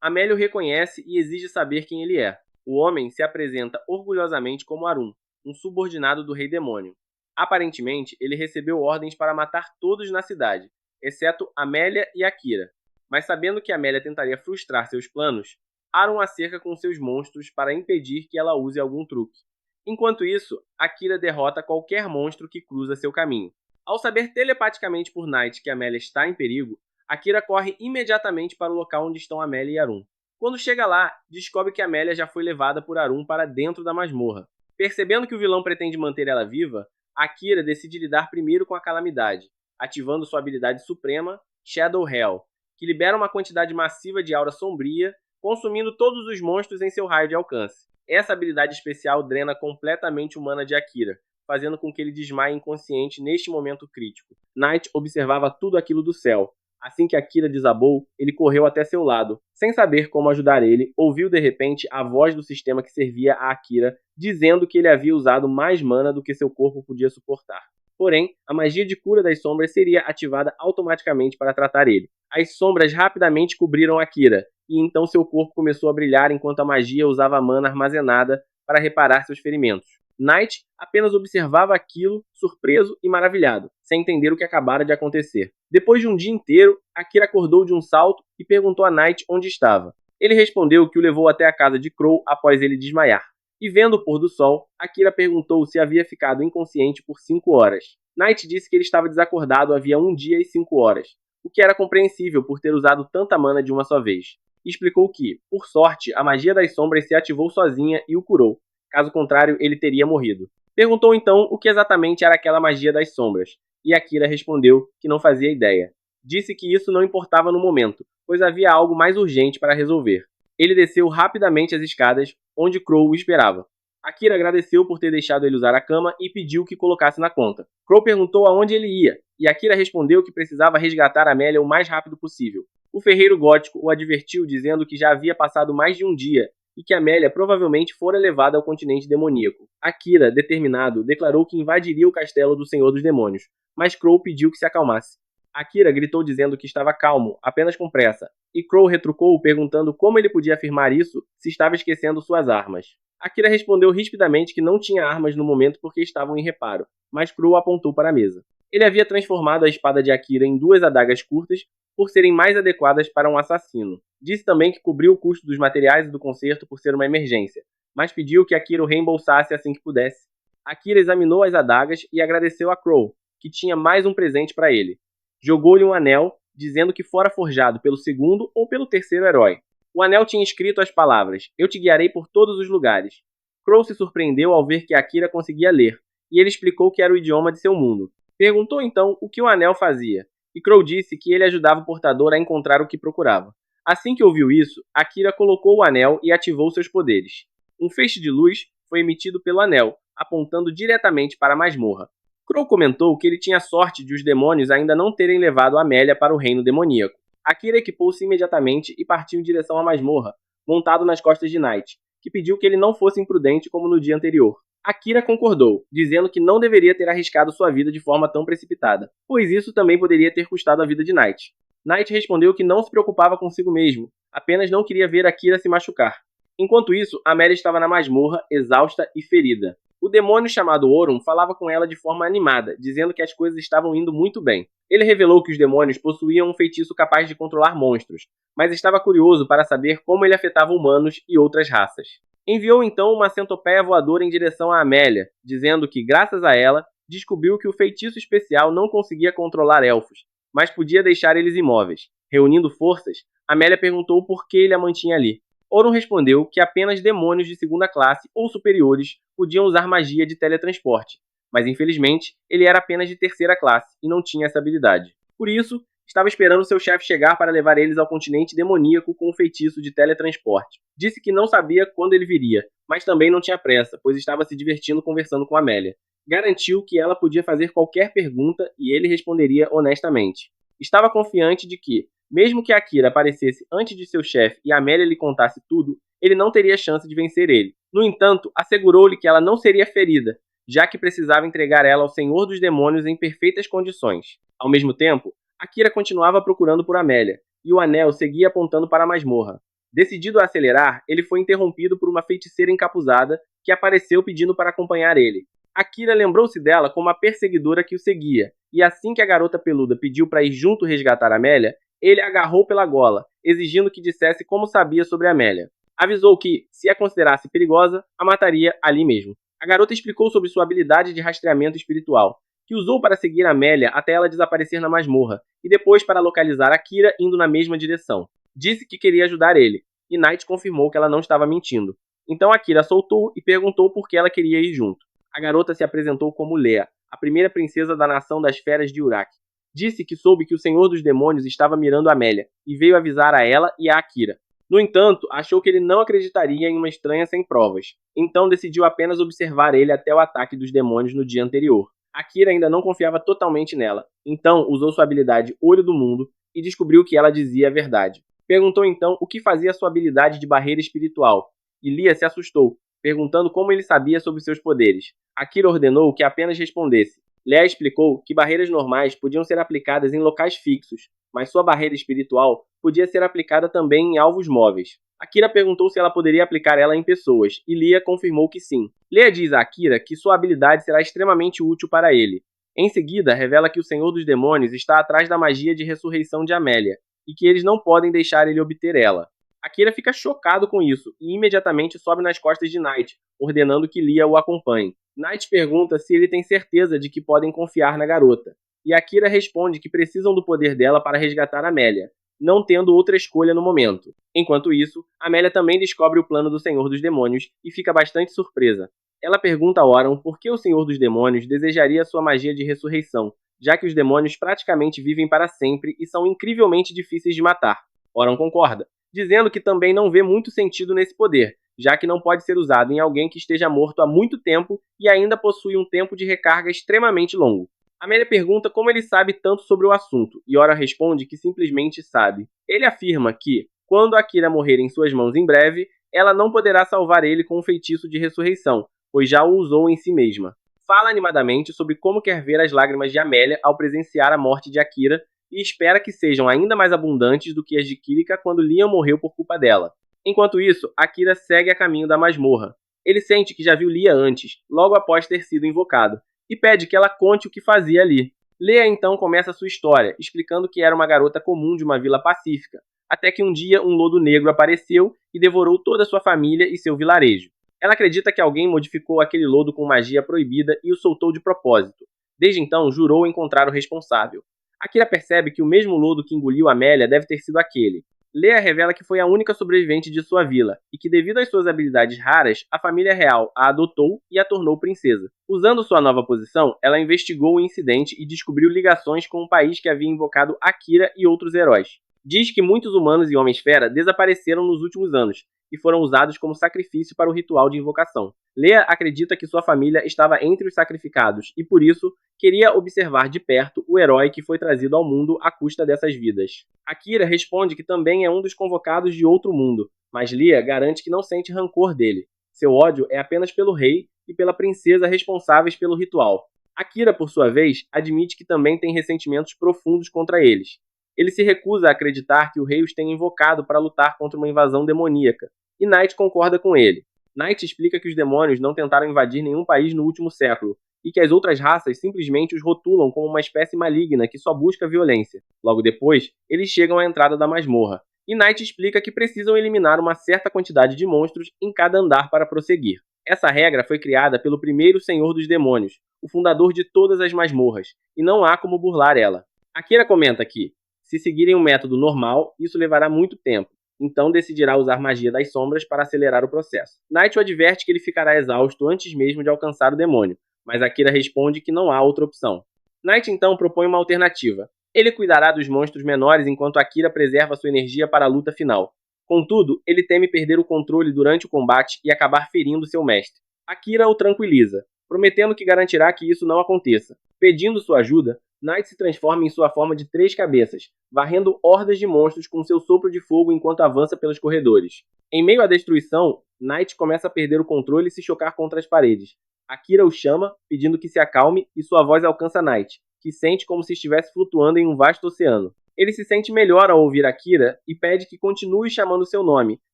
S1: Amélia o reconhece e exige saber quem ele é. O homem se apresenta orgulhosamente como Arun, um subordinado do Rei Demônio. Aparentemente, ele recebeu ordens para matar todos na cidade, exceto Amélia e Akira. Mas sabendo que Amélia tentaria frustrar seus planos, Arun a cerca com seus monstros para impedir que ela use algum truque. Enquanto isso, Akira derrota qualquer monstro que cruza seu caminho. Ao saber telepaticamente por Night que Amélia está em perigo, Akira corre imediatamente para o local onde estão Amélia e Arun. Quando chega lá, descobre que Amélia já foi levada por Arun para dentro da masmorra. Percebendo que o vilão pretende manter ela viva, Akira decide lidar primeiro com a calamidade, ativando sua habilidade suprema, Shadow Hell, que libera uma quantidade massiva de aura sombria, consumindo todos os monstros em seu raio de alcance. Essa habilidade especial drena completamente o mana de Akira, fazendo com que ele desmaie inconsciente neste momento crítico. Night observava tudo aquilo do céu. Assim que Akira desabou, ele correu até seu lado. Sem saber como ajudar ele, ouviu de repente a voz do sistema que servia a Akira, dizendo que ele havia usado mais mana do que seu corpo podia suportar. Porém, a magia de cura das sombras seria ativada automaticamente para tratar ele. As sombras rapidamente cobriram Akira, e então seu corpo começou a brilhar enquanto a magia usava a mana armazenada para reparar seus ferimentos. Night apenas observava aquilo, surpreso e maravilhado, sem entender o que acabara de acontecer. Depois de um dia inteiro, Akira acordou de um salto e perguntou a Night onde estava. Ele respondeu que o levou até a casa de Crow após ele desmaiar. E vendo o pôr do sol, Akira perguntou se havia ficado inconsciente por 5 horas. Night disse que ele estava desacordado havia 1 dia e 5 horas, o que era compreensível por ter usado tanta mana de uma só vez. E explicou que, por sorte, a magia das sombras se ativou sozinha e o curou. Caso contrário, ele teria morrido. Perguntou então o que exatamente era aquela magia das sombras, e Akira respondeu que não fazia ideia. Disse que isso não importava no momento, pois havia algo mais urgente para resolver. Ele desceu rapidamente as escadas, onde Crow o esperava. Akira agradeceu por ter deixado ele usar a cama e pediu que colocasse na conta. Crow perguntou aonde ele ia, e Akira respondeu que precisava resgatar Amélia o mais rápido possível. O ferreiro gótico o advertiu dizendo que já havia passado mais de um dia e que Amélia provavelmente fora levada ao continente demoníaco. Akira, determinado, declarou que invadiria o castelo do Senhor dos Demônios, mas Crow pediu que se acalmasse. Akira gritou dizendo que estava calmo, apenas com pressa, e Crow retrucou perguntando como ele podia afirmar isso se estava esquecendo suas armas. Akira respondeu rispidamente que não tinha armas no momento porque estavam em reparo, mas Crow apontou para a mesa. Ele havia transformado a espada de Akira em 2 adagas curtas por serem mais adequadas para um assassino. Disse também que cobriu o custo dos materiais e do conserto por ser uma emergência, mas pediu que Akira o reembolsasse assim que pudesse. Akira examinou as adagas e agradeceu a Crow, que tinha mais um presente para ele. Jogou-lhe um anel, dizendo que fora forjado pelo segundo ou pelo terceiro herói. O anel tinha escrito as palavras: "Eu te guiarei por todos os lugares." Crow se surpreendeu ao ver que Akira conseguia ler, e ele explicou que era o idioma de seu mundo. Perguntou então o que o anel fazia, e Crow disse que ele ajudava o portador a encontrar o que procurava. Assim que ouviu isso, Akira colocou o anel e ativou seus poderes. Um feixe de luz foi emitido pelo anel, apontando diretamente para a masmorra. Crow comentou que ele tinha sorte de os demônios ainda não terem levado Amélia para o reino demoníaco. Akira equipou-se imediatamente e partiu em direção à masmorra, montado nas costas de Knight, que pediu que ele não fosse imprudente como no dia anterior. Akira concordou, dizendo que não deveria ter arriscado sua vida de forma tão precipitada, pois isso também poderia ter custado a vida de Knight. Knight respondeu que não se preocupava consigo mesmo, apenas não queria ver Akira se machucar. Enquanto isso, Amélia estava na masmorra, exausta e ferida. O demônio chamado Orun falava com ela de forma animada, dizendo que as coisas estavam indo muito bem. Ele revelou que os demônios possuíam um feitiço capaz de controlar monstros, mas estava curioso para saber como ele afetava humanos e outras raças. Enviou então uma centopeia voadora em direção a Amélia, dizendo que, graças a ela, descobriu que o feitiço especial não conseguia controlar elfos, mas podia deixar eles imóveis. Reunindo forças, Amélia perguntou por que ele a mantinha ali. Orun respondeu que apenas demônios de segunda classe ou superiores podiam usar magia de teletransporte, mas infelizmente ele era apenas de terceira classe e não tinha essa habilidade. Por isso, estava esperando seu chefe chegar para levar eles ao continente demoníaco com o feitiço de teletransporte. Disse que não sabia quando ele viria, mas também não tinha pressa, pois estava se divertindo conversando com Amélia. Garantiu que ela podia fazer qualquer pergunta e ele responderia honestamente. Estava confiante de que, mesmo que Akira aparecesse antes de seu chefe e Amélia lhe contasse tudo, ele não teria chance de vencer ele. No entanto, assegurou-lhe que ela não seria ferida, já que precisava entregar ela ao Senhor dos Demônios em perfeitas condições. Ao mesmo tempo, Akira continuava procurando por Amélia, e o anel seguia apontando para a masmorra. Decidido a acelerar, ele foi interrompido por uma feiticeira encapuzada que apareceu pedindo para acompanhar ele. Akira lembrou-se dela como a perseguidora que o seguia, e assim que a garota peluda pediu para ir junto resgatar Amélia, ele a agarrou pela gola, exigindo que dissesse como sabia sobre Amélia. Avisou que, se a considerasse perigosa, a mataria ali mesmo. A garota explicou sobre sua habilidade de rastreamento espiritual, que usou para seguir Amélia até ela desaparecer na masmorra, e depois para localizar Akira indo na mesma direção. Disse que queria ajudar ele, e Knight confirmou que ela não estava mentindo. Então Akira soltou e perguntou por que ela queria ir junto. A garota se apresentou como Lea, a primeira princesa da nação das feras de Uruk. Disse que soube que o Senhor dos Demônios estava mirando Amélia, e veio avisar a ela e a Akira. No entanto, achou que ele não acreditaria em uma estranha sem provas, então decidiu apenas observar ele até o ataque dos demônios no dia anterior. Akira ainda não confiava totalmente nela, então usou sua habilidade Olho do Mundo e descobriu que ela dizia a verdade. Perguntou então o que fazia sua habilidade de barreira espiritual, e Lia se assustou, perguntando como ele sabia sobre seus poderes. Akira ordenou que apenas respondesse. Lea explicou que barreiras normais podiam ser aplicadas em locais fixos, mas sua barreira espiritual podia ser aplicada também em alvos móveis. Akira perguntou se ela poderia aplicar ela em pessoas, e Lia confirmou que sim. Lea diz a Akira que sua habilidade será extremamente útil para ele. Em seguida, revela que o Senhor dos Demônios está atrás da magia de ressurreição de Amélia, e que eles não podem deixar ele obter ela. Akira fica chocado com isso, e imediatamente sobe nas costas de Knight, ordenando que Lia o acompanhe. Knight pergunta se ele tem certeza de que podem confiar na garota, e Akira responde que precisam do poder dela para resgatar Amélia, não tendo outra escolha no momento. Enquanto isso, Amélia também descobre o plano do Senhor dos Demônios e fica bastante surpresa. Ela pergunta a Orun por que o Senhor dos Demônios desejaria sua magia de ressurreição, já que os demônios praticamente vivem para sempre e são incrivelmente difíceis de matar. Orun concorda, dizendo que também não vê muito sentido nesse poder, já que não pode ser usado em alguém que esteja morto há muito tempo e ainda possui um tempo de recarga extremamente longo. Amélia pergunta como ele sabe tanto sobre o assunto, e Orun responde que simplesmente sabe. Ele afirma que, quando Akira morrer em suas mãos em breve, ela não poderá salvar ele com um feitiço de ressurreição, pois já o usou em si mesma. Fala animadamente sobre como quer ver as lágrimas de Amélia ao presenciar a morte de Akira e espera que sejam ainda mais abundantes do que as de Kirika quando Liam morreu por culpa dela. Enquanto isso, Akira segue a caminho da masmorra. Ele sente que já viu Lia antes, logo após ter sido invocado, e pede que ela conte o que fazia ali. Leia então começa sua história, explicando que era uma garota comum de uma vila pacífica, até que um dia um lodo negro apareceu e devorou toda sua família e seu vilarejo. Ela acredita que alguém modificou aquele lodo com magia proibida e o soltou de propósito. Desde então, jurou encontrar o responsável. Akira percebe que o mesmo lodo que engoliu Amélia deve ter sido aquele. Leia revela que foi a única sobrevivente de sua vila, e que devido às suas habilidades raras, a família real a adotou e a tornou princesa. Usando sua nova posição, ela investigou o incidente e descobriu ligações com o país que havia invocado Akira e outros heróis. Diz que muitos humanos e Homem-Esfera desapareceram nos últimos anos, e foram usados como sacrifício para o ritual de invocação. Leia acredita que sua família estava entre os sacrificados, e por isso queria observar de perto o herói que foi trazido ao mundo à custa dessas vidas. Akira responde que também é um dos convocados de outro mundo, mas Lia garante que não sente rancor dele. Seu ódio é apenas pelo rei e pela princesa responsáveis pelo ritual. Akira, por sua vez, admite que também tem ressentimentos profundos contra eles. Ele se recusa a acreditar que o rei os tenha invocado para lutar contra uma invasão demoníaca, e Knight concorda com ele. Knight explica que os demônios não tentaram invadir nenhum país no último século, e que as outras raças simplesmente os rotulam como uma espécie maligna que só busca violência. Logo depois, eles chegam à entrada da masmorra, e Knight explica que precisam eliminar uma certa quantidade de monstros em cada andar para prosseguir. Essa regra foi criada pelo primeiro Senhor dos Demônios, o fundador de todas as masmorras, e não há como burlar ela. Akira comenta que, se seguirem um método normal, isso levará muito tempo, então decidirá usar magia das sombras para acelerar o processo. Knight o adverte que ele ficará exausto antes mesmo de alcançar o demônio, mas Akira responde que não há outra opção. Knight então propõe uma alternativa. Ele cuidará dos monstros menores enquanto Akira preserva sua energia para a luta final. Contudo, ele teme perder o controle durante o combate e acabar ferindo seu mestre. Akira o tranquiliza, prometendo que garantirá que isso não aconteça. Pedindo sua ajuda, Knight se transforma em sua forma de 3 cabeças, varrendo hordas de monstros com seu sopro de fogo enquanto avança pelos corredores. Em meio à destruição, Knight começa a perder o controle e se chocar contra as paredes. Akira o chama, pedindo que se acalme, e sua voz alcança Knight, que sente como se estivesse flutuando em um vasto oceano. Ele se sente melhor ao ouvir Akira e pede que continue chamando seu nome,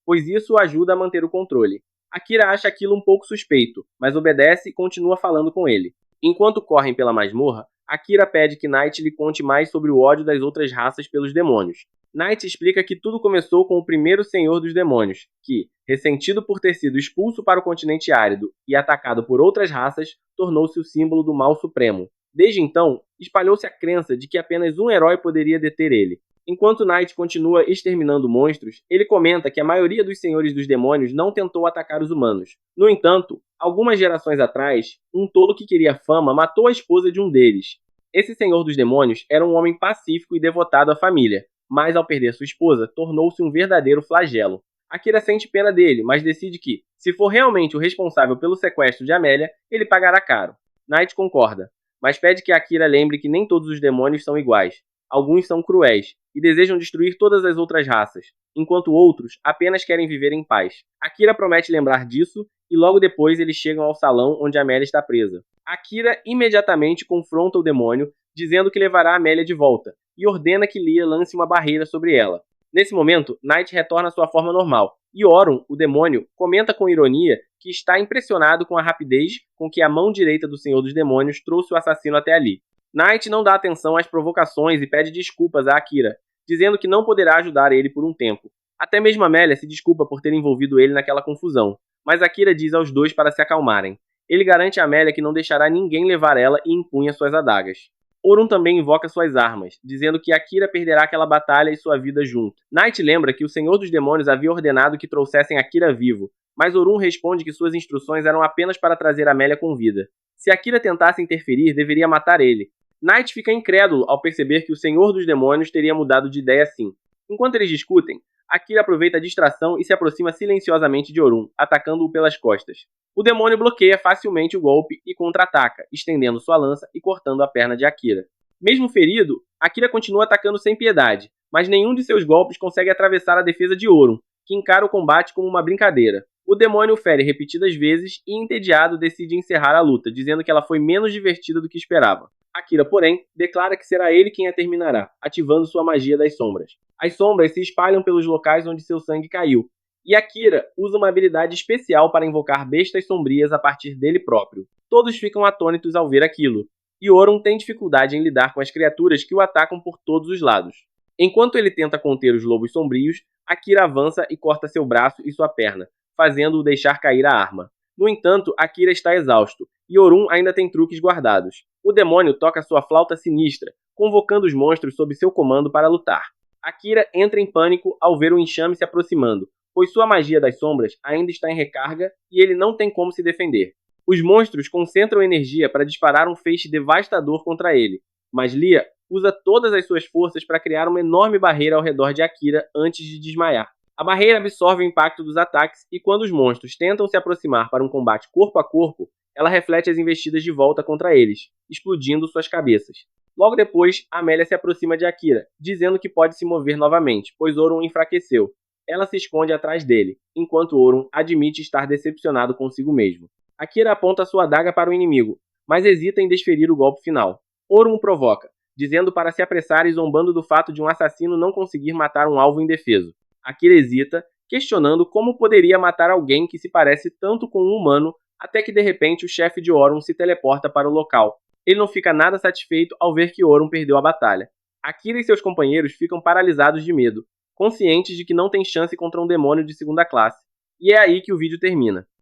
S1: pois isso o ajuda a manter o controle. Akira acha aquilo um pouco suspeito, mas obedece e continua falando com ele. Enquanto correm pela masmorra, Akira pede que Knight lhe conte mais sobre o ódio das outras raças pelos demônios. Knight explica que tudo começou com o primeiro Senhor dos Demônios, que, ressentido por ter sido expulso para o continente árido e atacado por outras raças, tornou-se o símbolo do mal supremo. Desde então, espalhou-se a crença de que apenas um herói poderia deter ele. Enquanto Knight continua exterminando monstros, ele comenta que a maioria dos Senhores dos Demônios não tentou atacar os humanos. No entanto, algumas gerações atrás, um tolo que queria fama matou a esposa de um deles. Esse Senhor dos Demônios era um homem pacífico e devotado à família, mas ao perder sua esposa, tornou-se um verdadeiro flagelo. Akira sente pena dele, mas decide que, se for realmente o responsável pelo sequestro de Amélia, ele pagará caro. Knight concorda, mas pede que Akira lembre que nem todos os demônios são iguais. Alguns são cruéis e desejam destruir todas as outras raças, enquanto outros apenas querem viver em paz. Akira promete lembrar disso e logo depois eles chegam ao salão onde Amélia está presa. Akira imediatamente confronta o demônio, dizendo que levará Amélia de volta, e ordena que Lia lance uma barreira sobre ela. Nesse momento, Knight retorna à sua forma normal, e Orun, o demônio, comenta com ironia que está impressionado com a rapidez com que a mão direita do Senhor dos Demônios trouxe o assassino até ali. Knight não dá atenção às provocações e pede desculpas a Akira, dizendo que não poderá ajudar ele por um tempo. Até mesmo Amélia se desculpa por ter envolvido ele naquela confusão, mas Akira diz aos dois para se acalmarem. Ele garante a Amélia que não deixará ninguém levar ela e empunha suas adagas. Orun também invoca suas armas, dizendo que Akira perderá aquela batalha e sua vida junto. Knight lembra que o Senhor dos Demônios havia ordenado que trouxessem Akira vivo, mas Orun responde que suas instruções eram apenas para trazer Amélia com vida. Se Akira tentasse interferir, deveria matar ele. Knight fica incrédulo ao perceber que o Senhor dos Demônios teria mudado de ideia assim. Enquanto eles discutem, Akira aproveita a distração e se aproxima silenciosamente de Orun, atacando-o pelas costas. O demônio bloqueia facilmente o golpe e contra-ataca, estendendo sua lança e cortando a perna de Akira. Mesmo ferido, Akira continua atacando sem piedade, mas nenhum de seus golpes consegue atravessar a defesa de Orun, que encara o combate como uma brincadeira. O demônio o fere repetidas vezes e, entediado, decide encerrar a luta, dizendo que ela foi menos divertida do que esperava. Akira, porém, declara que será ele quem a terminará, ativando sua magia das sombras. As sombras se espalham pelos locais onde seu sangue caiu, e Akira usa uma habilidade especial para invocar bestas sombrias a partir dele próprio. Todos ficam atônitos ao ver aquilo, e Orun tem dificuldade em lidar com as criaturas que o atacam por todos os lados. Enquanto ele tenta conter os lobos sombrios, Akira avança e corta seu braço e sua perna, fazendo-o deixar cair a arma. No entanto, Akira está exausto, e Orun ainda tem truques guardados. O demônio toca sua flauta sinistra, convocando os monstros sob seu comando para lutar. Akira entra em pânico ao ver o enxame se aproximando, pois sua magia das sombras ainda está em recarga e ele não tem como se defender. Os monstros concentram energia para disparar um feixe devastador contra ele, mas Lia usa todas as suas forças para criar uma enorme barreira ao redor de Akira antes de desmaiar. A barreira absorve o impacto dos ataques e quando os monstros tentam se aproximar para um combate corpo a corpo, ela reflete as investidas de volta contra eles, explodindo suas cabeças. Logo depois, Amélia se aproxima de Akira, dizendo que pode se mover novamente, pois Orun enfraqueceu. Ela se esconde atrás dele, enquanto Orun admite estar decepcionado consigo mesmo. Akira aponta sua adaga para o inimigo, mas hesita em desferir o golpe final. Orun o provoca, dizendo para se apressar e zombando do fato de um assassino não conseguir matar um alvo indefeso. Akira hesita, questionando como poderia matar alguém que se parece tanto com um humano, até que de repente o chefe de Orun se teleporta para o local. Ele não fica nada satisfeito ao ver que Orun perdeu a batalha. Akira e seus companheiros ficam paralisados de medo, conscientes de que não tem chance contra um demônio de segunda classe. E é aí que o vídeo termina.